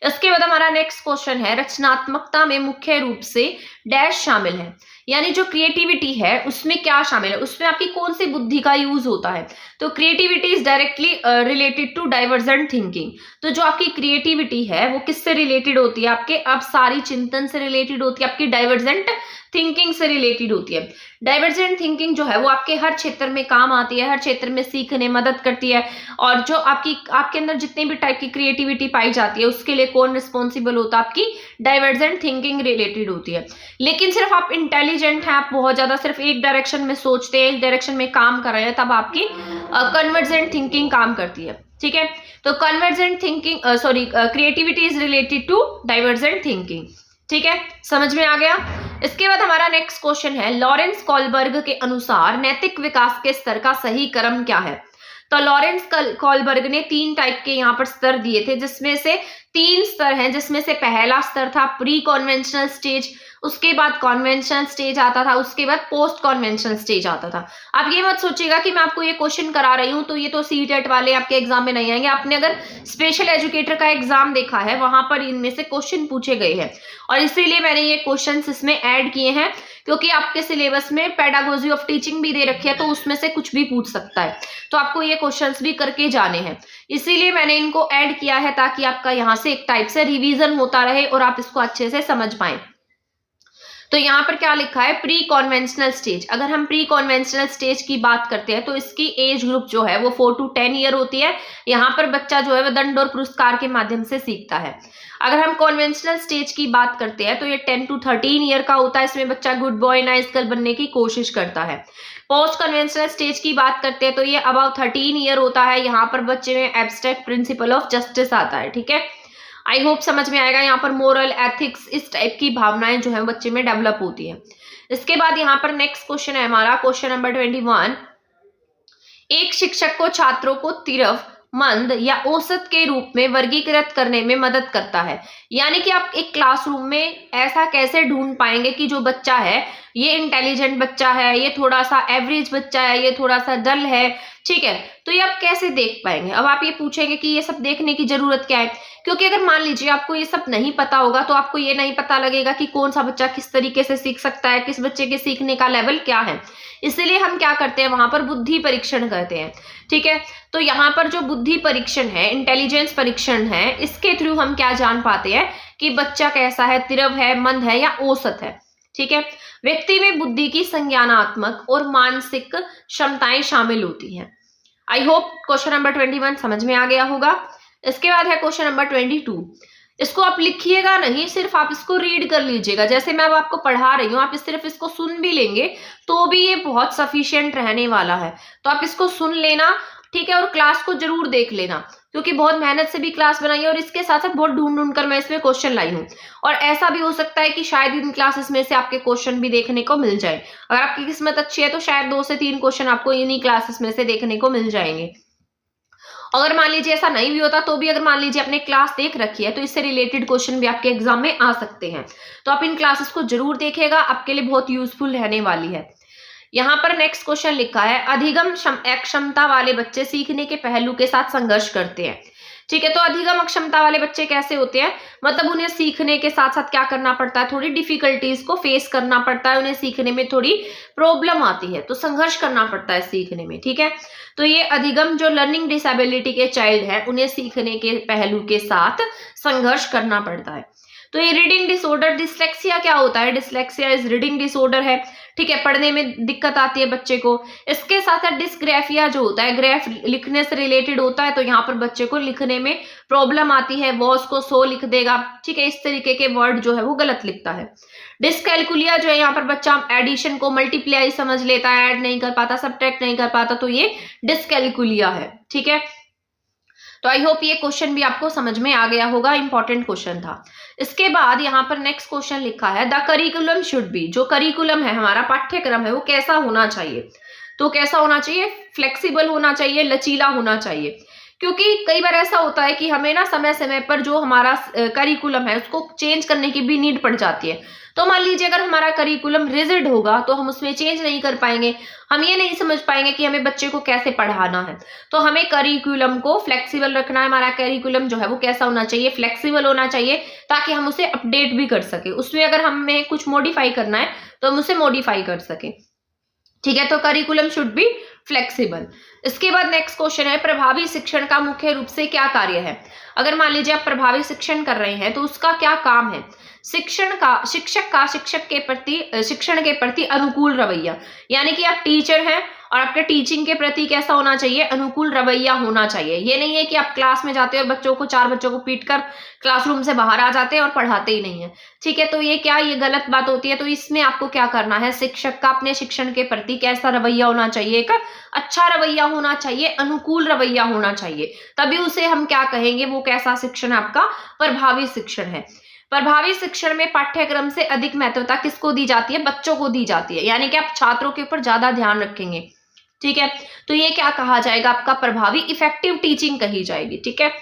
इसके बाद हमारा नेक्स्ट क्वेश्चन है, रचनात्मकता में मुख्य रूप से डैश शामिल है। यानी जो क्रिएटिविटी है उसमें क्या शामिल है, उसमें आपकी कौन सी बुद्धि का यूज होता है। तो creativity is directly related to divergent thinking. तो जो आपकी क्रिएटिविटी है वो किससे रिलेटेड होती है, आपके अब सारी चिंतन से रिलेटेड होती है, आपकी डाइवर्जेंट थिंकिंग से रिलेटेड होती है। डाइवर्जेंट थिंकिंग जो है वो आपके हर क्षेत्र में काम आती है, हर क्षेत्र में सीखने मदद करती है। और जो आपके अंदर जितनी भी टाइप की क्रिएटिविटी पाई जाती है उसके लिए कौन रिस्पॉन्सिबल होता है, आपकी डाइवर्जेंट थिंकिंग रिलेटेड होती है। लेकिन सिर्फ आप इंटेलिजेंट हैं, आप बहुत ज्यादा सिर्फ एक डायरेक्शन में सोचते हैं, एक डायरेक्शन में काम कर रहे हैं, तब आपकी कन्वर्जेंट थिंकिंग काम करती है। ठीक है, तो convergent thinking creativity is related to divergent thinking. ठीक है, समझ में आ गया। इसके बाद हमारा नेक्स्ट क्वेश्चन है, लॉरेंस कॉलबर्ग के अनुसार नैतिक विकास के स्तर का सही क्रम क्या है। तो लॉरेंस कॉलबर्ग ने 3 टाइप के यहाँ पर स्तर दिए थे, जिसमें से 3 स्तर हैं, जिसमें से पहला स्तर था प्री कॉन्वेंशनल स्टेज, उसके बाद कॉन्वेंशनल स्टेज आता था, उसके बाद पोस्ट कॉन्वेंशनल स्टेज आता था। आप ये मत सोचिएगा कि मैं आपको ये क्वेश्चन करा रही हूँ तो ये तो सीटेट वाले आपके एग्जाम में नहीं आएंगे। आपने अगर स्पेशल एजुकेटर का एग्जाम देखा है वहां पर इनमें से क्वेश्चन पूछे गए हैं, और इसीलिए मैंने ये क्वेश्चन इसमें ऐड किए हैं, क्योंकि आपके सिलेबस में पेडागोजी ऑफ टीचिंग भी दे रखी है, तो उसमें से कुछ भी पूछ सकता है, तो आपको ये क्वेश्चंस भी करके जाने हैं। इसीलिए मैंने इनको ऐड किया है ताकि आपका यहाँ से एक टाइप से रिवीजन होता रहे और आप इसको अच्छे से समझ पाए। तो यहाँ पर क्या लिखा है, प्री कॉन्वेंशनल स्टेज। अगर हम प्री कॉन्वेंशनल स्टेज की बात करते हैं तो इसकी एज ग्रुप जो है वो 4 to 10 ईयर होती है। यहाँ पर बच्चा जो है वह दंड और पुरस्कार के माध्यम से सीखता है। अगर हम कॉन्वेंशनल स्टेज की बात करते हैं तो ये 10 to 13 ईयर का होता है। इसमें बच्चा गुड बॉय नाइस गर्ल बनने की कोशिश करता है। पोस्ट कन्वेंशनल स्टेज की बात करते हैं तो ये अबाउट 13 ईयर होता है। यहाँ पर बच्चे में एब्स्ट्रैक्ट प्रिंसिपल ऑफ जस्टिस आता है। ठीक है, आई होप समझ में आएगा। यहाँ पर मोरल एथिक्स इस टाइप की भावनाएं जो है बच्चे में डेवलप होती है। इसके बाद यहाँ पर नेक्स्ट क्वेश्चन है हमारा, क्वेश्चन नंबर 21। एक शिक्षक को छात्रों को तिरफ, मंद या औसत के रूप में वर्गीकृत करने में मदद करता है। यानी कि आप एक क्लासरूम में ऐसा कैसे ढूंढ पाएंगे कि जो बच्चा है ये इंटेलिजेंट बच्चा है, ये थोड़ा सा एवरेज बच्चा है, ये थोड़ा सा डल है। ठीक है, तो ये आप कैसे देख पाएंगे। अब आप ये पूछेंगे कि ये सब देखने की जरूरत क्या है, क्योंकि अगर मान लीजिए आपको ये सब नहीं पता होगा तो आपको ये नहीं पता लगेगा कि कौन सा बच्चा किस तरीके से सीख सकता है, किस बच्चे के सीखने का लेवल क्या है। इसलिए हम क्या करते हैं, वहां पर बुद्धि परीक्षण करते हैं। ठीक है, तो यहाँ पर जो बुद्धि परीक्षण है, इंटेलिजेंस परीक्षण है, इसके थ्रू हम क्या जान पाते हैं कि बच्चा कैसा है, तिरव है, मंद है या औसत है। ठीक है, व्यक्ति में बुद्धि की संज्ञानात्मक और मानसिक क्षमताएं शामिल होती हैं। आई होप क्वेश्चन नंबर 21 समझ में आ गया होगा। इसके बाद है क्वेश्चन नंबर 22। इसको आप लिखिएगा नहीं, सिर्फ आप इसको रीड कर लीजिएगा। जैसे मैं अब आपको पढ़ा रही हूँ, आप सिर्फ इसको सुन भी लेंगे तो भी ये बहुत सफिशिएंट रहने वाला है। तो आप इसको सुन लेना, ठीक है, और क्लास को जरूर देख लेना, क्योंकि बहुत मेहनत से भी क्लास बनाई है और इसके साथ साथ बहुत ढूंढ कर मैं इसमें क्वेश्चन लाई हूँ। और ऐसा भी हो सकता है कि शायद इन क्लासेस में से आपके क्वेश्चन भी देखने को मिल जाए। अगर आपकी किस्मत अच्छी है तो शायद 2 से 3 क्वेश्चन आपको इन्हीं क्लासेस में से देखने को मिल जाएंगे। अगर मान लीजिए ऐसा नहीं भी होता तो भी अगर मान लीजिए आपने क्लास देख रखी है तो इससे रिलेटेड क्वेश्चन भी आपके एग्जाम में आ सकते हैं। तो आप इन क्लासेस को जरूर देखिएगा, आपके लिए बहुत यूजफुल रहने वाली है। यहाँ पर नेक्स्ट क्वेश्चन लिखा है, अधिगम क्षमता वाले बच्चे सीखने के पहलू के साथ संघर्ष करते हैं। ठीक है। तो अधिगम अक्षमता वाले बच्चे कैसे होते हैं, मतलब उन्हें सीखने के साथ साथ क्या करना पड़ता है, थोड़ी डिफिकल्टीज को फेस करना पड़ता है, उन्हें सीखने में थोड़ी प्रॉब्लम आती है, तो संघर्ष करना पड़ता है सीखने में। ठीक है, तो ये अधिगम जो लर्निंग डिसेबिलिटी के चाइल्ड है, उन्हें सीखने के पहलू के साथ संघर्ष करना पड़ता है। तो ये रीडिंग डिसऑर्डर, डिसलेक्सिया क्या होता है, डिसलेक्सिया इज रीडिंग डिसऑर्डर है। ठीक है, पढ़ने में दिक्कत आती है बच्चे को। इसके साथ साथ डिस्ग्राफिया जो होता है, ग्राफ लिखने से रिलेटेड होता है, तो यहाँ पर बच्चे को लिखने में प्रॉब्लम आती है, वॉस को सो लिख देगा। ठीक है, इस तरीके के वर्ड जो है वो गलत लिखता है। डिसकैलकुलिया जो है, यहाँ पर बच्चा एडिशन को मल्टीप्लाई समझ लेता है, ऐड नहीं कर पाता, सब्ट्रैक्ट नहीं कर पाता, तो ये डिसकैलकुलिया है। ठीक है, तो आई होप ये क्वेश्चन भी आपको समझ में आ गया होगा, इंपॉर्टेंट क्वेश्चन था। इसके बाद यहाँ पर नेक्स्ट क्वेश्चन लिखा है, द करिकुलम शुड बी, जो करिकुलम है हमारा पाठ्यक्रम है वो कैसा होना चाहिए। तो कैसा होना चाहिए, फ्लेक्सिबल होना चाहिए, लचीला होना चाहिए। क्योंकि कई बार ऐसा होता है कि हमें ना समय समय पर जो हमारा करिकुलम है उसको चेंज करने की भी नीड पड़ जाती है। तो मान लीजिए अगर हमारा करिकुलम रिजिड होगा तो हम उसमें चेंज नहीं कर पाएंगे, हम ये नहीं समझ पाएंगे कि हमें बच्चे को कैसे पढ़ाना है। तो हमें करिकुलम को फ्लेक्सिबल रखना है, हमारा करिकुलम जो है वो कैसा होना चाहिए, फ्लेक्सिबल होना चाहिए, ताकि हम उसे अपडेट भी कर सके। उसमें अगर हमें कुछ मॉडिफाई करना है तो हम उसे मॉडिफाई कर सके। ठीक है, तो करिकुलम शुड बी फ्लेक्सिबल। इसके बाद नेक्स्ट क्वेश्चन है, प्रभावी शिक्षण का मुख्य रूप से क्या कार्य है। अगर मान लीजिए आप प्रभावी शिक्षण कर रहे हैं तो उसका क्या काम है। शिक्षक का शिक्षक के प्रति, शिक्षण के प्रति अनुकूल रवैया, यानी कि आप टीचर हैं और आपके टीचिंग के प्रति कैसा होना चाहिए, अनुकूल रवैया होना चाहिए। ये नहीं है कि आप क्लास में जाते हैं और बच्चों को, 4 बच्चों को पीट कर क्लासरूम से बाहर आ जाते हैं और पढ़ाते ही नहीं है। ठीक है, तो ये क्या, ये गलत बात होती है। तो इसमें आपको क्या करना है, शिक्षक का अपने शिक्षण के प्रति कैसा रवैया होना चाहिए, एक अच्छा रवैया होना चाहिए, अनुकूल रवैया होना चाहिए, तभी उसे हम क्या कहेंगे, वो कैसा शिक्षण आपका प्रभावी शिक्षण है। प्रभावी शिक्षण में पाठ्यक्रम से अधिक महत्वता किसको दी जाती है, बच्चों को दी जाती है, यानी कि आप छात्रों के ऊपर ज्यादा ध्यान रखेंगे। ठीक है, तो ये क्या कहा जाएगा, आपका प्रभावी इफेक्टिव टीचिंग कही जाएगी। ठीक है,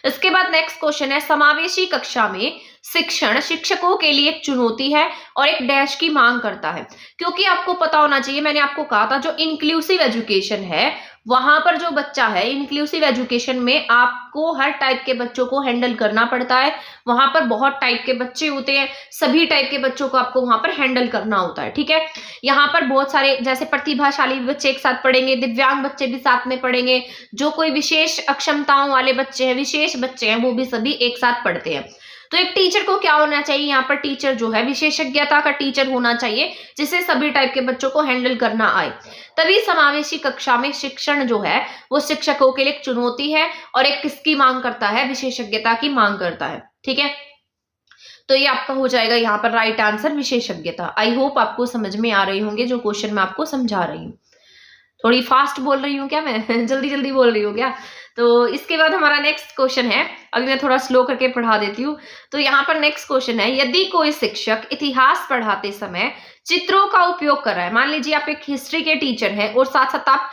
इसके बाद नेक्स्ट क्वेश्चन है, समावेशी कक्षा में शिक्षण शिक्षकों के लिए एक चुनौती है और एक डैश की मांग करता है। क्योंकि आपको पता होना चाहिए, मैंने आपको कहा था जो इंक्लूसिव एजुकेशन है वहां पर जो बच्चा है, इंक्लूसिव एजुकेशन में आपको हर टाइप के बच्चों को हैंडल करना पड़ता है। वहां पर बहुत टाइप के बच्चे होते हैं, सभी टाइप के बच्चों को आपको वहां पर हैंडल करना होता है। ठीक है, यहाँ पर बहुत सारे जैसे प्रतिभाशाली बच्चे एक साथ पढ़ेंगे, दिव्यांग बच्चे भी साथ में पढ़ेंगे, जो कोई विशेष अक्षमताओं वाले बच्चे हैं, विशेष बच्चे हैं, वो भी सभी एक साथ पढ़ते हैं। तो एक टीचर को क्या होना चाहिए, यहाँ पर टीचर जो है विशेषज्ञता का टीचर होना चाहिए, जिसे सभी टाइप के बच्चों को हैंडल करना आए। तभी समावेशी कक्षा में शिक्षण जो है वो शिक्षकों के लिए एक चुनौती है और एक किसकी मांग करता है, विशेषज्ञता की मांग करता है। ठीक है, तो ये आपका हो जाएगा यहाँ पर राइट आंसर, विशेषज्ञता। आई होप आपको समझ में आ रही होंगे जो क्वेश्चन मैं आपको समझा रही हूँ। थोड़ी फास्ट बोल रही हूँ क्या मैं जल्दी जल्दी बोल रही हूँ क्या। तो इसके बाद हमारा नेक्स्ट क्वेश्चन है, अभी मैं थोड़ा स्लो करके पढ़ा देती हूँ। तो यहाँ पर नेक्स्ट क्वेश्चन है, यदि कोई शिक्षक इतिहास पढ़ाते समय चित्रों का उपयोग कर रहा है, मान लीजिए आप एक हिस्ट्री के टीचर हैं और साथ साथ आप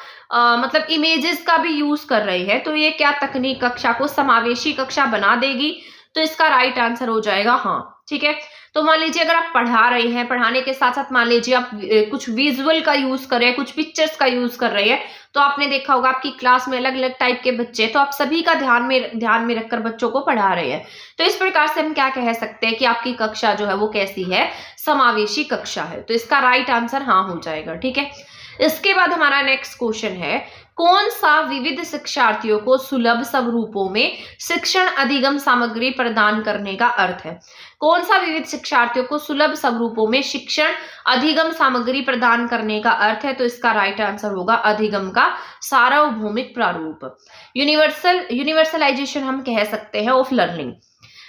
मतलब इमेजेस का भी यूज कर रहे हैं, तो ये क्या तकनीक कक्षा को समावेशी कक्षा बना देगी। तो इसका राइट आंसर हो जाएगा हाँ। ठीक है, तो मान लीजिए अगर आप पढ़ा रहे हैं, पढ़ाने के साथ साथ मान लीजिए आप कुछ विजुअल का यूज कर रहे हैं, कुछ पिक्चर्स का यूज कर रहे हैं, तो आपने देखा होगा आपकी क्लास में अलग अलग टाइप के बच्चे, तो आप सभी का ध्यान में रखकर बच्चों को पढ़ा रहे हैं। तो इस प्रकार से हम क्या कह सकते हैं कि आपकी कक्षा जो है वो कैसी है, समावेशी कक्षा है। तो इसका राइट आंसर हाँ हो जाएगा। ठीक है, इसके बाद हमारा नेक्स्ट क्वेश्चन है, कौन सा विविध शिक्षार्थियों को सुलभ स्वरूपों में शिक्षण अधिगम सामग्री प्रदान करने का अर्थ है। कौन सा विविध शिक्षार्थियों को सुलभ स्वरूपों में शिक्षण अधिगम सामग्री प्रदान करने का अर्थ है। तो इसका राइट आंसर होगा अधिगम का सार्वभौमिक प्रारूप, यूनिवर्सलाइजेशन हम कह सकते हैं ऑफ लर्निंग।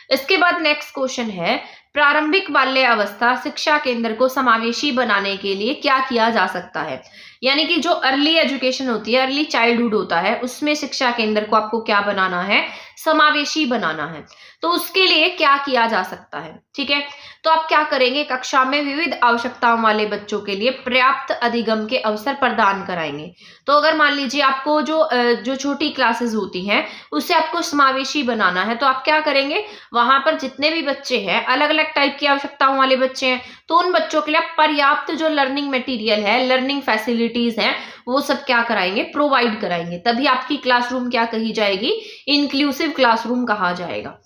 इसके बाद नेक्स्ट क्वेश्चन है, प्रारंभिक बाल्य अवस्था शिक्षा केंद्र को समावेशी बनाने के लिए क्या किया जा सकता है। यानी कि जो अर्ली एजुकेशन होती है, अर्ली चाइल्डहुड होता है, उसमें शिक्षा केंद्र को आपको क्या बनाना है, समावेशी बनाना है। तो उसके लिए क्या किया जा सकता है। ठीक है, तो आप क्या करेंगे, कक्षा में विविध आवश्यकताओं वाले बच्चों के लिए पर्याप्त अधिगम के अवसर प्रदान कराएंगे। तो अगर मान लीजिए आपको जो छोटी क्लासेस होती हैं उसे आपको समावेशी बनाना है, तो आप क्या करेंगे, वहां पर जितने भी बच्चे हैं अलग अलग टाइप की आवश्यकताओं वाले बच्चे हैं, तो उन बच्चों के लिए पर्याप्त जो लर्निंग मटेरियल है, लर्निंग फैसिलिटीज हैं, वो सब क्या कराएंगे, प्रोवाइड कराएंगे। तभी आपकी क्लासरूम क्या कही जाएगी, इंक्लूसिव क्लासरूम कहा जाएगा।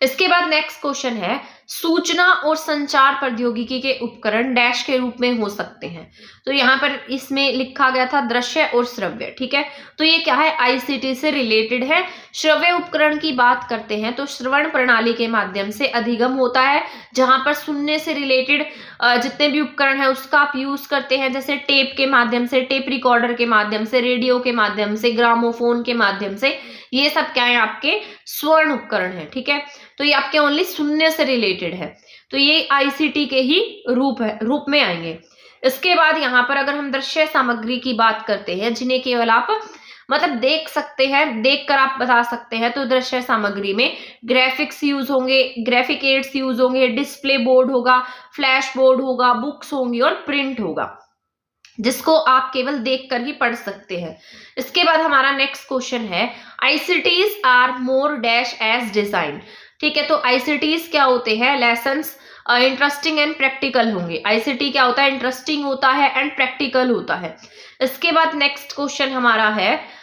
इसके बाद नेक्स्ट क्वेश्चन है, सूचना और संचार प्रौद्योगिकी के उपकरण डैश के रूप में हो सकते हैं। तो यहाँ पर इसमें लिखा गया था दृश्य और श्रव्य, ठीक है। तो ये क्या है, आईसीटी से रिलेटेड है। श्रव्य उपकरण की बात करते हैं तो श्रवण प्रणाली के माध्यम से अधिगम होता है, जहां पर सुनने से रिलेटेड जितने भी उपकरण है उसका आप यूज करते हैं, जैसे टेप के माध्यम से, टेप रिकॉर्डर के माध्यम से, रेडियो के माध्यम से, ग्रामोफोन के माध्यम से, ये सब क्या है, आपके स्वर्ण उपकरण है, ठीक है। तो ये आपके ओनली सुनने से रिलेटेड है, तो ये आईसीटी के ही रूप में आएंगे। इसके बाद यहाँ पर अगर हम दृश्य सामग्री की बात करते हैं, जिन्हें केवल आप मतलब देख सकते हैं, देख कर आप बता सकते हैं, तो दृश्य सामग्री में ग्राफिक्स यूज होंगे, ग्राफिक एड्स यूज होंगे, डिस्प्ले बोर्ड होगा, फ्लैश बोर्ड होगा, बुक्स होंगी और प्रिंट होगा, जिसको आप केवल देखकर ही पढ़ सकते हैं। इसके बाद हमारा नेक्स्ट क्वेश्चन है, ICTs are more dash as design, ठीक है। तो आईसीटीज क्या होते हैं, लेसन्स इंटरेस्टिंग एंड प्रैक्टिकल होंगे। आईसीटी क्या होता है, इंटरेस्टिंग होता है एंड प्रैक्टिकल होता है। इसके बाद नेक्स्ट क्वेश्चन हमारा है,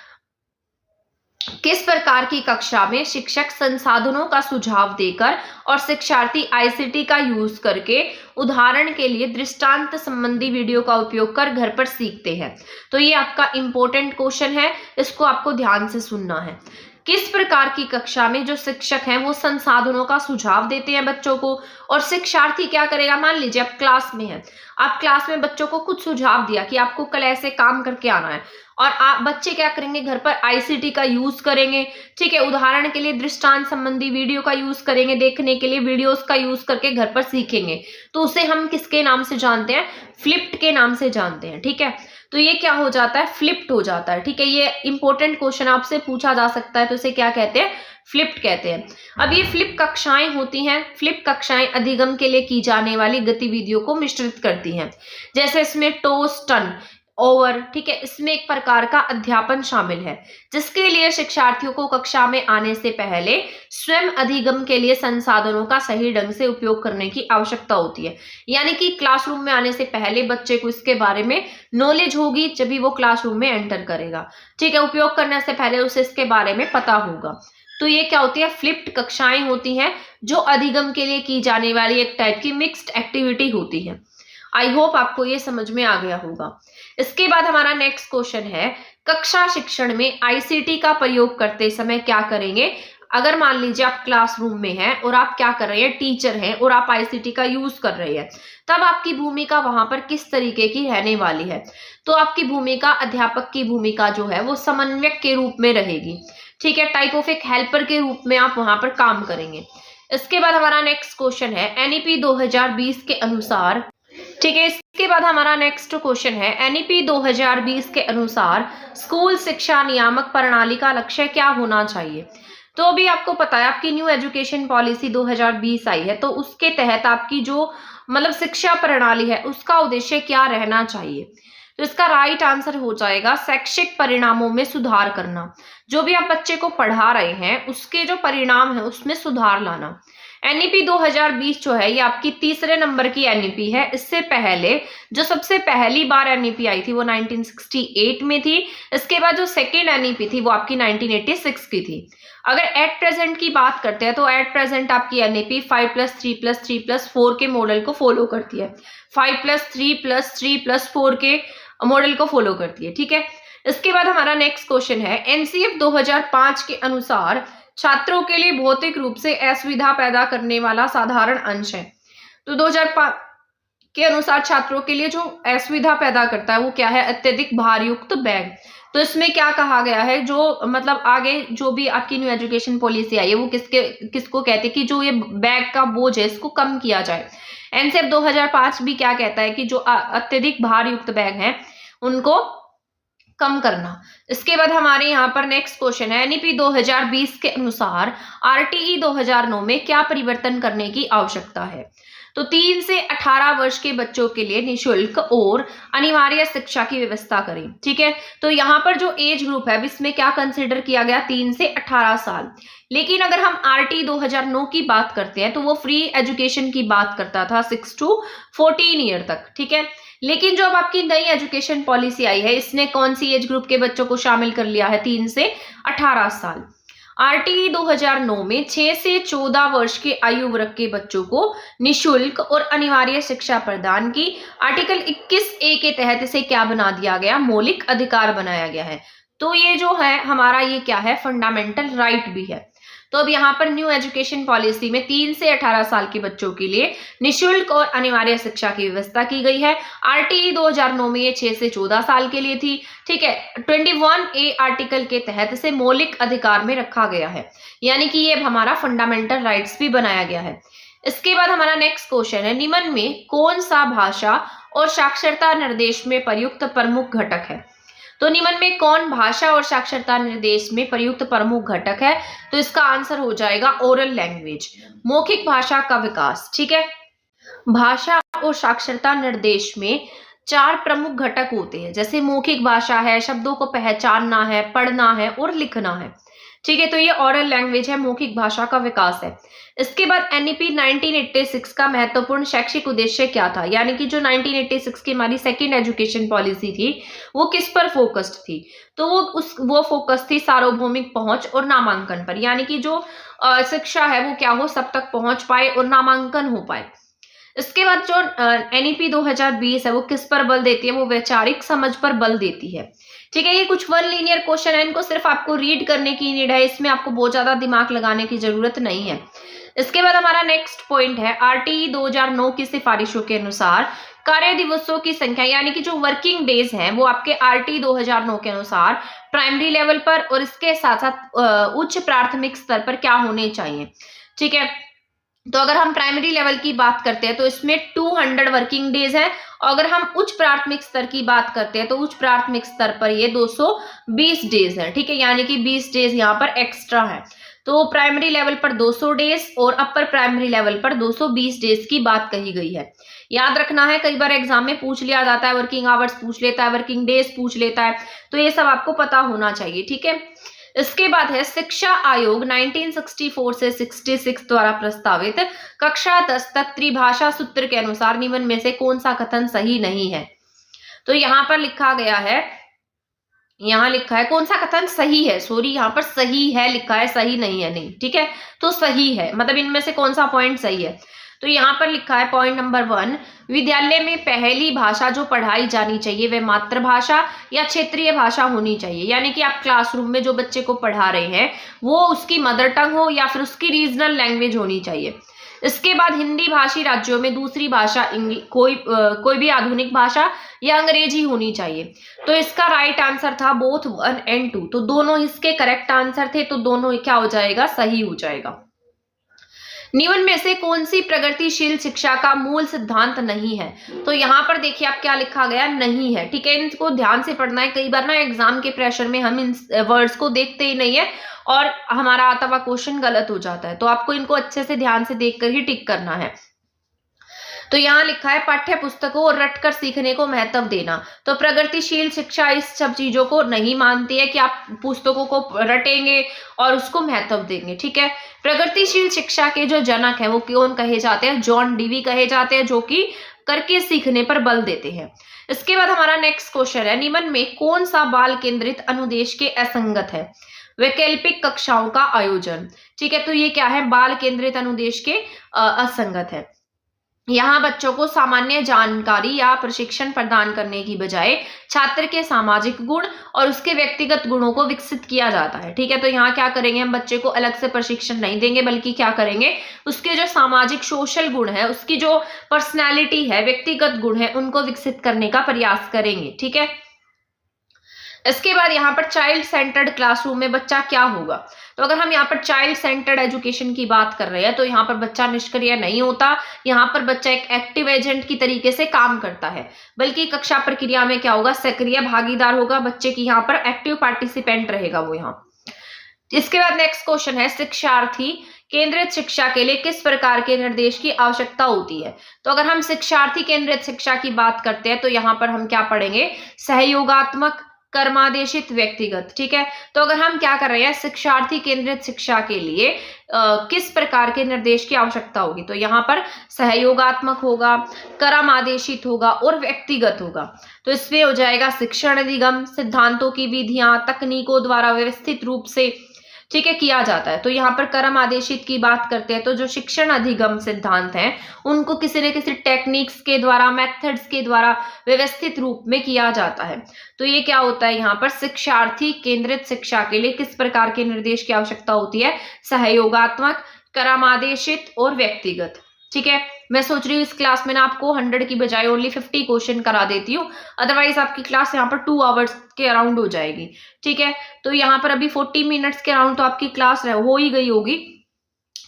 किस प्रकार की कक्षा में शिक्षक संसाधनों का सुझाव देकर और शिक्षार्थी आईसीटी का यूज करके उदाहरण के लिए दृष्टांत संबंधी वीडियो का उपयोग कर घर पर सीखते हैं। तो ये आपका इंपॉर्टेंट क्वेश्चन है, इसको आपको ध्यान से सुनना है। किस प्रकार की कक्षा में जो शिक्षक हैं वो संसाधनों का सुझाव देते हैं बच्चों को, और शिक्षार्थी क्या करेगा, मान लीजिए आप क्लास में हैं, आप क्लास में बच्चों को कुछ सुझाव दिया कि आपको कल ऐसे काम करके आना है, और आप बच्चे क्या करेंगे, घर पर आईसीटी का यूज करेंगे, ठीक है। उदाहरण के लिए दृष्टांत संबंधी वीडियो का यूज करेंगे, देखने के लिए वीडियोस का यूज करके घर पर सीखेंगे। तो उसे हम किसके नाम से जानते हैं, फ्लिप्ड के नाम से जानते हैं, ठीक है। तो ये क्या हो जाता है, फ्लिप्ड हो जाता है, ठीक है। ये इंपॉर्टेंट क्वेश्चन आपसे पूछा जा सकता है, तो इसे क्या कहते हैं, फ्लिप्ड कहते हैं। अब ये फ्लिप कक्षाएं होती हैं, फ्लिप कक्षाएं अधिगम के लिए की जाने वाली गतिविधियों को मिश्रित करती हैं, जैसे इसमें टोस, टर्न ओवर, ठीक है। इसमें एक प्रकार का अध्यापन शामिल है, जिसके लिए शिक्षार्थियों को कक्षा में आने से पहले स्वयं अधिगम के लिए संसाधनों का सही ढंग से उपयोग करने की आवश्यकता होती है। यानी कि क्लासरूम में आने से पहले बच्चे को इसके बारे में नॉलेज होगी, जब भी वो क्लासरूम में एंटर करेगा, ठीक है। उपयोग करने से पहले उसे इसके बारे में पता होगा। तो ये क्या होती है, फ्लिप्ड कक्षाएं होती हैं, जो अधिगम के लिए की जाने वाली एक टाइप की मिक्स्ड एक्टिविटी होती है। आई होप आपको ये समझ में आ गया होगा। इसके बाद हमारा नेक्स्ट क्वेश्चन है, कक्षा शिक्षण में आईसीटी का प्रयोग करते समय क्या करेंगे। अगर मान लीजिए आप क्लासरूम में हैं और आप क्या कर रहे हैं, टीचर हैं और आप आईसीटी का यूज कर रहे हैं, तब आपकी भूमिका वहां पर किस तरीके की रहने वाली है। तो आपकी भूमिका, अध्यापक की भूमिका जो है वो समन्वयक के रूप में रहेगी, ठीक है। टाइप ऑफ एक हेल्पर के रूप में आप वहां पर काम करेंगे। इसके बाद हमारा नेक्स्ट क्वेश्चन है, एनईपी 2020 के अनुसार, ठीक है। इसके बाद हमारा नेक्स्ट क्वेश्चन है, एनईपी 2020 के अनुसार स्कूल शिक्षा नियामक प्रणाली का लक्ष्य क्या होना चाहिए। तो अभी आपको पता है आपकी न्यू एजुकेशन पॉलिसी 2020 आई है, तो उसके तहत आपकी जो मतलब शिक्षा प्रणाली है उसका उद्देश्य क्या रहना चाहिए। तो इसका राइट आंसर हो जाएगा शैक्षिक परिणामों में सुधार करना। जो भी आप बच्चे को पढ़ा रहे हैं उसके जो परिणाम है उसमें सुधार लाना। एनईपी 2020 जो है ये आपकी तीसरे नंबर की एनईपी है। इससे पहले जो सबसे पहली बार एनईपी आई थी वो 1968 में थी। इसके बाद जो सेकेंड एनईपी थी वो आपकी 1986 की थी। अगर एट प्रेजेंट की बात करते हैं तो एट प्रेजेंट आपकी एनईपी 5+3+3+4 के मॉडल को फॉलो करती है। 5+3+3+4 के मॉडल को फॉलो करती है, ठीक है। इसके बाद हमारा नेक्स्ट क्वेश्चन है, एनसीएफ 2005 के अनुसार छात्रों के लिए भौतिक रूप से असुविधा पैदा करने वाला साधारण अंश है। तो 2005 के अनुसार छात्रों के लिए जो असुविधा पैदा करता है वो क्या है, अत्यधिक भारयुक्त बैग। तो इसमें क्या कहा गया है, जो मतलब आगे जो भी आपकी न्यू एजुकेशन पॉलिसी आई है वो किसको कहते हैं कि जो ये बैग का बोझ है इसको कम किया जाए। एनसीएफ 2005 भी क्या कहता है कि जो अत्यधिक भारयुक्त बैग हैं उनको कम करना। इसके बाद हमारे यहाँ पर नेक्स्ट क्वेश्चन है, एनईपी 2020 के अनुसार आरटीई 2009 में क्या परिवर्तन करने की आवश्यकता है। तो 3 से 18 वर्ष के बच्चों के लिए निःशुल्क और अनिवार्य शिक्षा की व्यवस्था करें। ठीक है, तो यहाँ पर जो एज ग्रुप है इसमें क्या कंसिडर किया गया, 3 से 18 साल। लेकिन अगर हम आरटी 2009 की बात करते हैं तो वो फ्री एजुकेशन की बात करता था 6 to 14 ईयर तक। ठीक है, लेकिन जो अब आपकी नई एजुकेशन पॉलिसी आई है इसने कौन सी एज ग्रुप के बच्चों को शामिल कर लिया है, 3 से 18 साल। आरटीई 2009 में 6 से 14 वर्ष के आयु वर्ग के बच्चों को निःशुल्क और अनिवार्य शिक्षा प्रदान की। आर्टिकल 21A के तहत इसे क्या बना दिया गया, मौलिक अधिकार बनाया गया है। तो ये जो है हमारा ये क्या है, फंडामेंटल राइट भी है। तो अब यहाँ पर न्यू एजुकेशन पॉलिसी में 3 से 18 साल के बच्चों के लिए निःशुल्क और अनिवार्य शिक्षा की व्यवस्था की गई है। आरटीई 2009 में ये 6 से 14 साल के लिए थी। ठीक है, 21A आर्टिकल के तहत इसे मौलिक अधिकार में रखा गया है, यानी कि ये हमारा फंडामेंटल राइट्स भी बनाया गया है। इसके बाद हमारा नेक्स्ट क्वेश्चन है, निम्न में कौन सा भाषा और साक्षरता निर्देश में प्रयुक्त प्रमुख घटक है। तो निम्न में कौन भाषा और साक्षरता निर्देश में प्रयुक्त प्रमुख घटक है, तो इसका आंसर हो जाएगा ओरल लैंग्वेज, मौखिक भाषा का विकास। ठीक है, भाषा और साक्षरता निर्देश में 4 प्रमुख घटक होते हैं, जैसे मौखिक भाषा है, शब्दों को पहचानना है, पढ़ना है और लिखना है। ठीक है, तो ये ओरल लैंग्वेज है, मौखिक भाषा का विकास है। इसके बाद एनईपी 1986 का महत्वपूर्ण शैक्षिक उद्देश्य क्या था, यानी कि जो 1986 की हमारी सेकंड एजुकेशन पॉलिसी थी वो किस पर फोकस्ड थी, तो वो फोकस थी सार्वभौमिक पहुंच और नामांकन पर, यानी कि जो शिक्षा है वो क्या हो, सब तक पहुंच पाए और नामांकन हो पाए। इसके बाद जो एनईपी 2020 है वो किस पर बल देती है, वो वैचारिक समझ पर बल देती है। ठीक है, ये कुछ वन लीनियर क्वेश्चन है, इनको सिर्फ आपको रीड करने की नीड है, इसमें आपको बहुत ज्यादा दिमाग लगाने की जरूरत नहीं है। इसके बाद हमारा नेक्स्ट पॉइंट है, आरटीई 2009 की सिफारिशों के अनुसार कार्य दिवसों की संख्या, यानी कि जो वर्किंग डेज हैं वो आपके आरटीई 2009 के अनुसार प्राइमरी लेवल पर और इसके साथ साथ उच्च प्राथमिक स्तर पर क्या होने चाहिए। ठीक है, तो अगर हम प्राइमरी लेवल की बात करते हैं तो इसमें 200 वर्किंग डेज है, और अगर हम उच्च प्राथमिक स्तर की बात करते हैं तो उच्च प्राथमिक स्तर पर ये 220 डेज है। ठीक है, यानी कि 20 डेज यहाँ पर एक्स्ट्रा है। तो प्राइमरी लेवल पर 200 डेज और अपर प्राइमरी लेवल पर 220 डेज की बात कही गई है। याद रखना है, कई बार एग्जाम में पूछ लिया जाता है, वर्किंग आवर्स पूछ लेता है, वर्किंग डेज पूछ लेता है, तो ये सब आपको पता होना चाहिए। ठीक है, इसके बाद है शिक्षा आयोग 1964 से 66 द्वारा प्रस्तावित कक्षा 10 तक त्रिभाषा सूत्र के अनुसार निम्न में से कौन सा कथन सही नहीं है। तो यहाँ पर लिखा गया है, यहाँ लिखा है कौन सा कथन सही है, सॉरी यहाँ पर सही है लिखा है, सही नहीं है, नहीं। ठीक है, तो सही है, मतलब इनमें से कौन सा पॉइंट सही है। तो यहाँ पर लिखा है पॉइंट नंबर 1, विद्यालय में पहली भाषा जो पढ़ाई जानी चाहिए वह मातृभाषा या क्षेत्रीय भाषा होनी चाहिए, यानी कि आप क्लासरूम में जो बच्चे को पढ़ा रहे हैं वो उसकी मदर टंग हो या फिर उसकी रीजनल लैंग्वेज होनी चाहिए। इसके बाद हिंदी भाषी राज्यों में दूसरी भाषा कोई भी आधुनिक भाषा या अंग्रेजी होनी चाहिए। तो इसका राइट आंसर था बोथ 1 and 2, तो दोनों इसके करेक्ट आंसर थे, तो दोनों क्या हो जाएगा, सही हो जाएगा। निम्न में से कौन सी प्रगतिशील शिक्षा का मूल सिद्धांत नहीं है। तो यहाँ पर देखिए आप क्या लिखा गया, नहीं है। ठीक है, इनको ध्यान से पढ़ना है, कई बार ना एग्जाम के प्रेशर में हम इन वर्ड्स को देखते ही नहीं है और हमारा आता हुआ क्वेश्चन गलत हो जाता है, तो आपको इनको अच्छे से ध्यान से देखकर ही टिक करना है। तो यहाँ लिखा है पाठ्य पुस्तकों और रटकर सीखने को महत्व देना। तो प्रगतिशील शिक्षा इस सब चीजों को नहीं मानती है कि आप पुस्तकों को रटेंगे और उसको महत्व देंगे। ठीक है, प्रगतिशील शिक्षा के जो जनक हैं वो कौन कहे जाते हैं, जॉन डीवी कहे जाते हैं, जो कि करके सीखने पर बल देते हैं। इसके बाद हमारा नेक्स्ट क्वेश्चन है, निम्न में कौन सा बाल केंद्रित अनुदेश के असंगत है। वैकल्पिक कक्षाओं का आयोजन। ठीक है, तो ये क्या है, बाल केंद्रित अनुदेश के असंगत है। यहाँ बच्चों को सामान्य जानकारी या प्रशिक्षण प्रदान करने की बजाय छात्र के सामाजिक गुण और उसके व्यक्तिगत गुणों को विकसित किया जाता है। ठीक है, तो यहाँ क्या करेंगे, हम बच्चे को अलग से प्रशिक्षण नहीं देंगे, बल्कि क्या करेंगे, उसके जो सामाजिक सोशल गुण है, उसकी जो पर्सनैलिटी है, व्यक्तिगत गुण है, उनको विकसित करने का प्रयास करेंगे। ठीक है, इसके बाद यहाँ पर चाइल्ड सेंटर्ड क्लासरूम में बच्चा क्या होगा। तो अगर हम यहाँ पर चाइल्ड सेंटर्ड एजुकेशन की बात कर रहे हैं तो यहाँ पर बच्चा निष्क्रिय नहीं होता, यहाँ पर बच्चा एक एक्टिव एजेंट की तरीके से काम करता है, बल्कि कक्षा प्रक्रिया में क्या होगा, सक्रिय भागीदार होगा, बच्चे की यहाँ पर एक्टिव पार्टिसिपेंट रहेगा वो यहाँ। इसके बाद नेक्स्ट क्वेश्चन है, शिक्षार्थी केंद्रित शिक्षा के लिए किस प्रकार के निर्देश की आवश्यकता होती है। तो अगर हम शिक्षार्थी केंद्रित शिक्षा की बात करते हैं तो यहाँ पर हम क्या पढ़ेंगे, सहयोगात्मक, कर्मादेशित, व्यक्तिगत। ठीक है, तो अगर हम क्या कर रहे हैं, शिक्षार्थी केंद्रित शिक्षा के लिए किस प्रकार के निर्देश की आवश्यकता होगी, तो यहाँ पर सहयोगात्मक होगा, कर्मादेशित होगा और व्यक्तिगत होगा। तो इसमें हो जाएगा शिक्षण अधिगम, सिद्धांतों की विधियां तकनीकों द्वारा व्यवस्थित रूप से, ठीक है, किया जाता है। तो यहाँ पर कर्म आदेशित की बात करते हैं तो जो शिक्षण अधिगम सिद्धांत हैं उनको किसी न किसी टेक्निक्स के द्वारा, मेथड्स के द्वारा व्यवस्थित रूप में किया जाता है। तो ये क्या होता है, यहाँ पर शिक्षार्थी केंद्रित शिक्षा के लिए किस प्रकार के निर्देश की आवश्यकता होती है, सहयोगात्मक, कर्मादेशित और व्यक्तिगत। ठीक है, मैं सोच रही हूँ इस क्लास में ना आपको 100 की बजाय ओनली 50 क्वेश्चन करा देती हूँ, अदरवाइज आपकी क्लास यहाँ पर 2 आवर्स के अराउंड हो जाएगी। ठीक है, तो यहाँ पर अभी 40 मिनट्स के अराउंड तो आपकी क्लास हो ही गई होगी।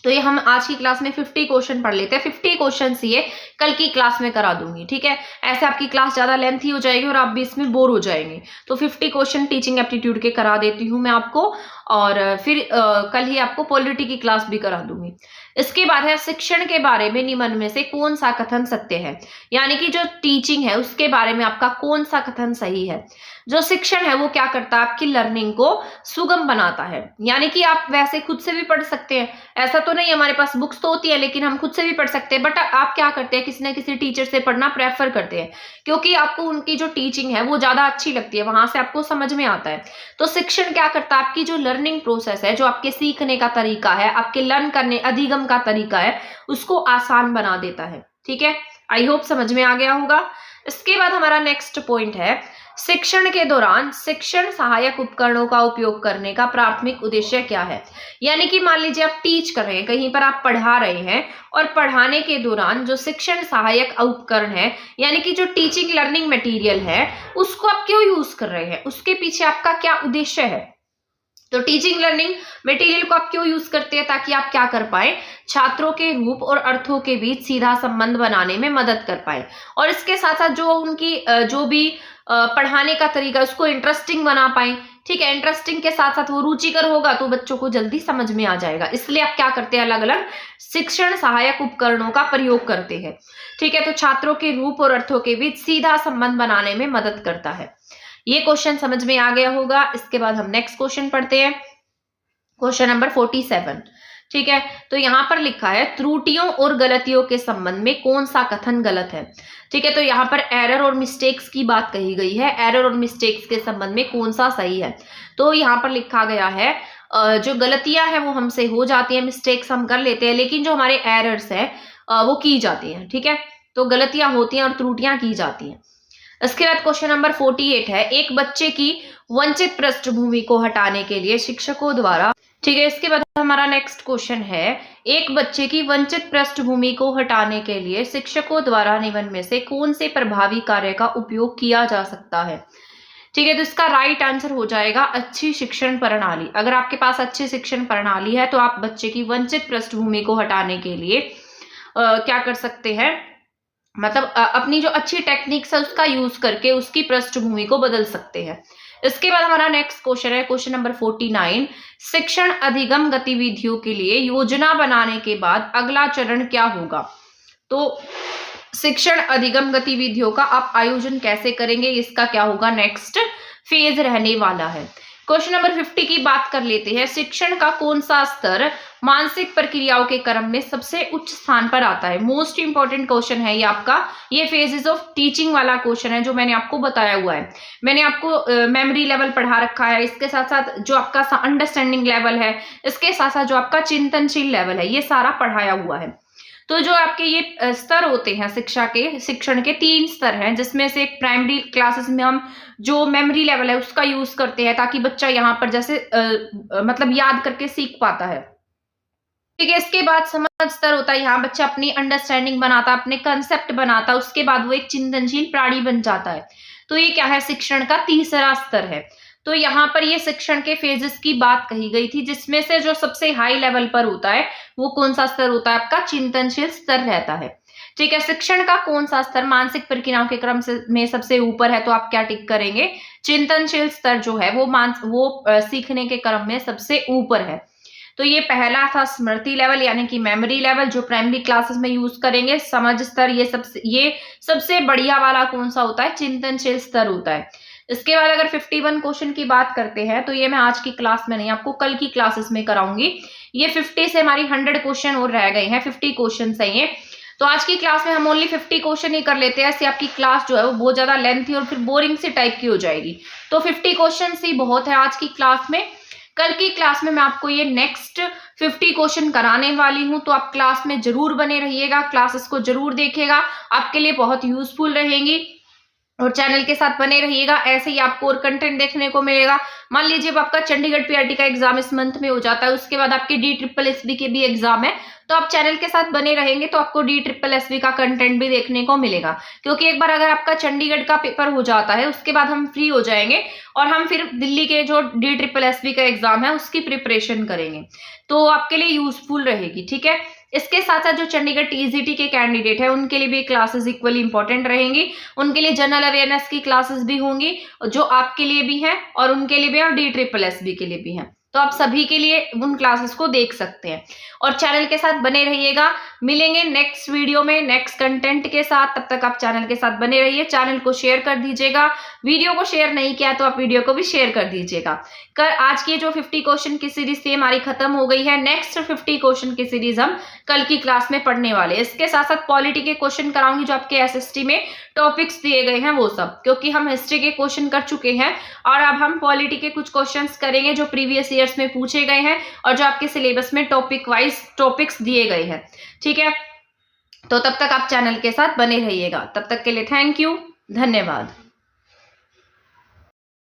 तो ये हम आज की क्लास में 50 क्वेश्चन पढ़ लेते हैं। 50 क्वेश्चन ये कल की क्लास में करा दूंगी। ठीक है, ऐसे आपकी क्लास ज्यादा लेंथी हो जाएगी और आप भी इसमें बोर हो जाएंगे। तो 50 क्वेश्चन टीचिंग एप्टीट्यूड के करा देती हूँ मैं आपको, और फिर कल ही आपको पॉलिटी की क्लास भी करा दूंगी। इसके बाद है शिक्षण के बारे में निम्न में से कौन सा कथन सत्य है, यानी कि जो टीचिंग है उसके बारे में आपका कौन सा कथन सही है। जो शिक्षण है वो क्या करता है, आपकी लर्निंग को सुगम बनाता है, यानी कि आप वैसे खुद से भी पढ़ सकते हैं, ऐसा तो नहीं हमारे पास बुक्स तो होती है लेकिन हम खुद से भी पढ़ सकते हैं, बट आप क्या करते हैं, किसी न किसी टीचर से पढ़ना प्रेफर करते हैं, क्योंकि आपको उनकी जो टीचिंग है वो ज्यादा अच्छी लगती है, वहां से आपको समझ में आता है। तो शिक्षण क्या करता है, आपकी जो लर्निंग प्रोसेस है, जो आपके सीखने का तरीका है, आपके लर्न करने अधिगम का तरीका है, उसको आसान बना देता है। ठीक है, आई होप समझ में आ गया होगा। इसके बाद हमारा नेक्स्ट पॉइंट है, शिक्षण के दौरान शिक्षण सहायक उपकरणों का उपयोग करने का प्राथमिक उद्देश्य क्या है। यानी कि मान लीजिए आप टीच कर रहे हैं, कहीं पर आप पढ़ा रहे हैं, और पढ़ाने के दौरान जो शिक्षण सहायक उपकरण है, यानी कि जो टीचिंग लर्निंग मटेरियल है, उसको आप क्यों यूज कर रहे हैं, उसके पीछे आपका क्या उद्देश्य है। तो टीचिंग लर्निंग मटेरियल को आप क्यों यूज करते हैं, ताकि आप क्या कर पाए, छात्रों के रूप और अर्थों के बीच सीधा संबंध बनाने में मदद कर पाए, और इसके साथ साथ जो उनकी जो भी पढ़ाने का तरीका उसको इंटरेस्टिंग बना पाए। ठीक है, इंटरेस्टिंग के साथ साथ वो रुचिकर होगा तो बच्चों को जल्दी समझ में आ जाएगा, इसलिए आप क्या करते हैं, अलग अलग शिक्षण सहायक उपकरणों का प्रयोग करते हैं। ठीक है, तो छात्रों के रूप और अर्थों के बीच सीधा संबंध बनाने में मदद करता है। ये क्वेश्चन समझ में आ गया होगा। इसके बाद हम नेक्स्ट क्वेश्चन पढ़ते हैं, क्वेश्चन नंबर 47। ठीक है, तो यहाँ पर लिखा है, त्रुटियों और गलतियों के संबंध में कौन सा कथन गलत है। ठीक है, तो यहाँ पर एरर और मिस्टेक्स की बात कही गई है, एरर और मिस्टेक्स के संबंध में कौन सा सही है। तो यहाँ पर लिखा गया है, जो गलतियां हैं वो हमसे हो जाती है, मिस्टेक्स हम कर लेते हैं, लेकिन जो हमारे एरर्स है वो की जाती हैं। ठीक है, तो गलतियां होती हैं और त्रुटियां की जाती हैं। इसके बाद क्वेश्चन नंबर 48 है, एक बच्चे की वंचित पृष्ठभूमि को हटाने के लिए शिक्षकों द्वारा। ठीक है, इसके बाद हमारा नेक्स्ट क्वेश्चन है, एक बच्चे की वंचित पृष्ठभूमि को हटाने के लिए शिक्षकों द्वारा निम्न में से कौन से प्रभावी कार्य का उपयोग किया जा सकता है। ठीक है, तो इसका राइट आंसर हो जाएगा अच्छी शिक्षण प्रणाली। अगर आपके पास अच्छी शिक्षण प्रणाली है तो आप बच्चे की वंचित पृष्ठभूमि को हटाने के लिए क्या कर सकते हैं, मतलब अपनी जो अच्छी टेक्निक्स है उसका यूज करके उसकी पृष्ठभूमि को बदल सकते हैं। इसके बाद हमारा नेक्स्ट क्वेश्चन है, क्वेश्चन नंबर 49, शिक्षण अधिगम गतिविधियों के लिए योजना बनाने के बाद अगला चरण क्या होगा। तो शिक्षण अधिगम गतिविधियों का आप आयोजन कैसे करेंगे, इसका क्या होगा नेक्स्ट फेज रहने वाला है। क्वेश्चन नंबर 50 की बात कर लेते हैं, शिक्षण का कौन सा स्तर मानसिक प्रक्रियाओं के क्रम में सबसे उच्च स्थान पर आता है। मोस्ट इंपॉर्टेंट क्वेश्चन है ये आपका, ये फेजेस ऑफ टीचिंग वाला क्वेश्चन है जो मैंने आपको बताया हुआ है। मैंने आपको मेमोरी लेवल पढ़ा रखा है, इसके साथ साथ जो आपका अंडरस्टैंडिंग लेवल है, इसके साथ साथ जो आपका चिंतनशील लेवल है, ये सारा पढ़ाया हुआ है। तो जो आपके ये स्तर होते हैं शिक्षण के 3 स्तर हैं, जिसमें से एक प्राइमरी क्लासेस में हम जो मेमोरी लेवल है उसका यूज करते हैं, ताकि बच्चा यहाँ पर जैसे मतलब याद करके सीख पाता है। ठीक है, इसके बाद समझ स्तर होता है, यहाँ बच्चा अपनी अंडरस्टैंडिंग बनाता, अपने कंसेप्ट बनाता, उसके बाद वो एक चिंतनशील प्राणी बन जाता है। तो ये क्या है, शिक्षण का तीसरा स्तर है। तो यहाँ पर ये शिक्षण के फेजेस की बात कही गई थी, जिसमें से जो सबसे हाई लेवल पर होता है वो कौन सा स्तर होता है, आपका चिंतनशील स्तर रहता है। ठीक है। शिक्षण का कौन सा स्तर मानसिक प्रक्रियाओं के क्रम में सबसे ऊपर है, तो आप क्या टिक करेंगे, चिंतनशील स्तर जो है वो सीखने के क्रम में सबसे ऊपर है। तो ये पहला था स्मृति लेवल यानी कि मेमोरी लेवल, जो प्राइमरी क्लासेस में यूज करेंगे। समझ स्तर ये सबसे बढ़िया वाला कौन सा होता है, चिंतनशील स्तर होता है। इसके बाद अगर 51 क्वेश्चन की बात करते हैं, तो ये मैं आज की क्लास में नहीं, आपको कल की क्लासेस में कराऊंगी। ये 50 से हमारी 100 क्वेश्चन और रह गए हैं, 50 क्वेश्चन है ये। तो आज की क्लास में हम ओनली 50 क्वेश्चन ही कर लेते हैं, ऐसे आपकी क्लास जो है वो बहुत ज्यादा लेंथी और फिर बोरिंग से टाइप की हो जाएगी। तो 50 क्वेश्चन ही बहुत है आज की क्लास में। कल की क्लास में मैं आपको ये नेक्स्ट 50 क्वेश्चन कराने वाली हूं, तो आप क्लास में जरूर बने रहिएगा, क्लासेस को जरूर देखिएगा, आपके लिए बहुत यूजफुल रहेंगी। और चैनल के साथ बने रहिएगा, ऐसे ही आपको और कंटेंट देखने को मिलेगा। मान लीजिए आपका चंडीगढ़ पीआरटी का एग्जाम इस मंथ में हो जाता है, उसके बाद आपके DSSB के भी एग्जाम है, तो आप चैनल के साथ बने रहेंगे तो आपको DSSB का कंटेंट भी देखने को मिलेगा। क्योंकि एक बार अगर आपका चंडीगढ़ का पेपर हो जाता है, उसके बाद हम फ्री हो जाएंगे और हम फिर दिल्ली के जो DSSB का एग्जाम है उसकी प्रिपरेशन करेंगे, तो आपके लिए यूजफुल रहेगी। ठीक है। इसके साथ साथ जो चंडीगढ़ TGT के कैंडिडेट है उनके लिए भी क्लासेस इक्वली इंपॉर्टेंट रहेंगी। उनके लिए जनरल अवेयरनेस की क्लासेस भी होंगी, जो आपके लिए भी है और उनके लिए भी और DSSB के लिए भी है, तो आप सभी के लिए उन क्लासेस को देख सकते हैं। और चैनल के साथ बने रहिएगा, मिलेंगे नेक्स्ट वीडियो में नेक्स्ट कंटेंट के साथ। तब तक आप चैनल के साथ बने रहिए, चैनल को शेयर कर दीजिएगा, वीडियो को शेयर नहीं किया तो आप वीडियो को भी शेयर कर दीजिएगा। आज की जो 50 क्वेश्चन की सीरीज थी हमारी खत्म हो गई है। नेक्स्ट 50 क्वेश्चन की सीरीज हम कल की क्लास में पढ़ने वाले। इसके साथ साथ पॉलिटी के क्वेश्चन कराऊंगी, जो आपके SST में टॉपिक्स दिए गए हैं वो सब, क्योंकि हम हिस्ट्री के क्वेश्चन कर चुके हैं और अब हम पॉलिटी के कुछ क्वेश्चंस करेंगे जो प्रीवियस ईयर्स में पूछे गए हैं और जो आपके सिलेबस में टॉपिक वाइज टॉपिक्स दिए गए हैं। ठीक है। तो तब तक आप चैनल के साथ बने रहिएगा। तब तक के लिए थैंक यू, धन्यवाद।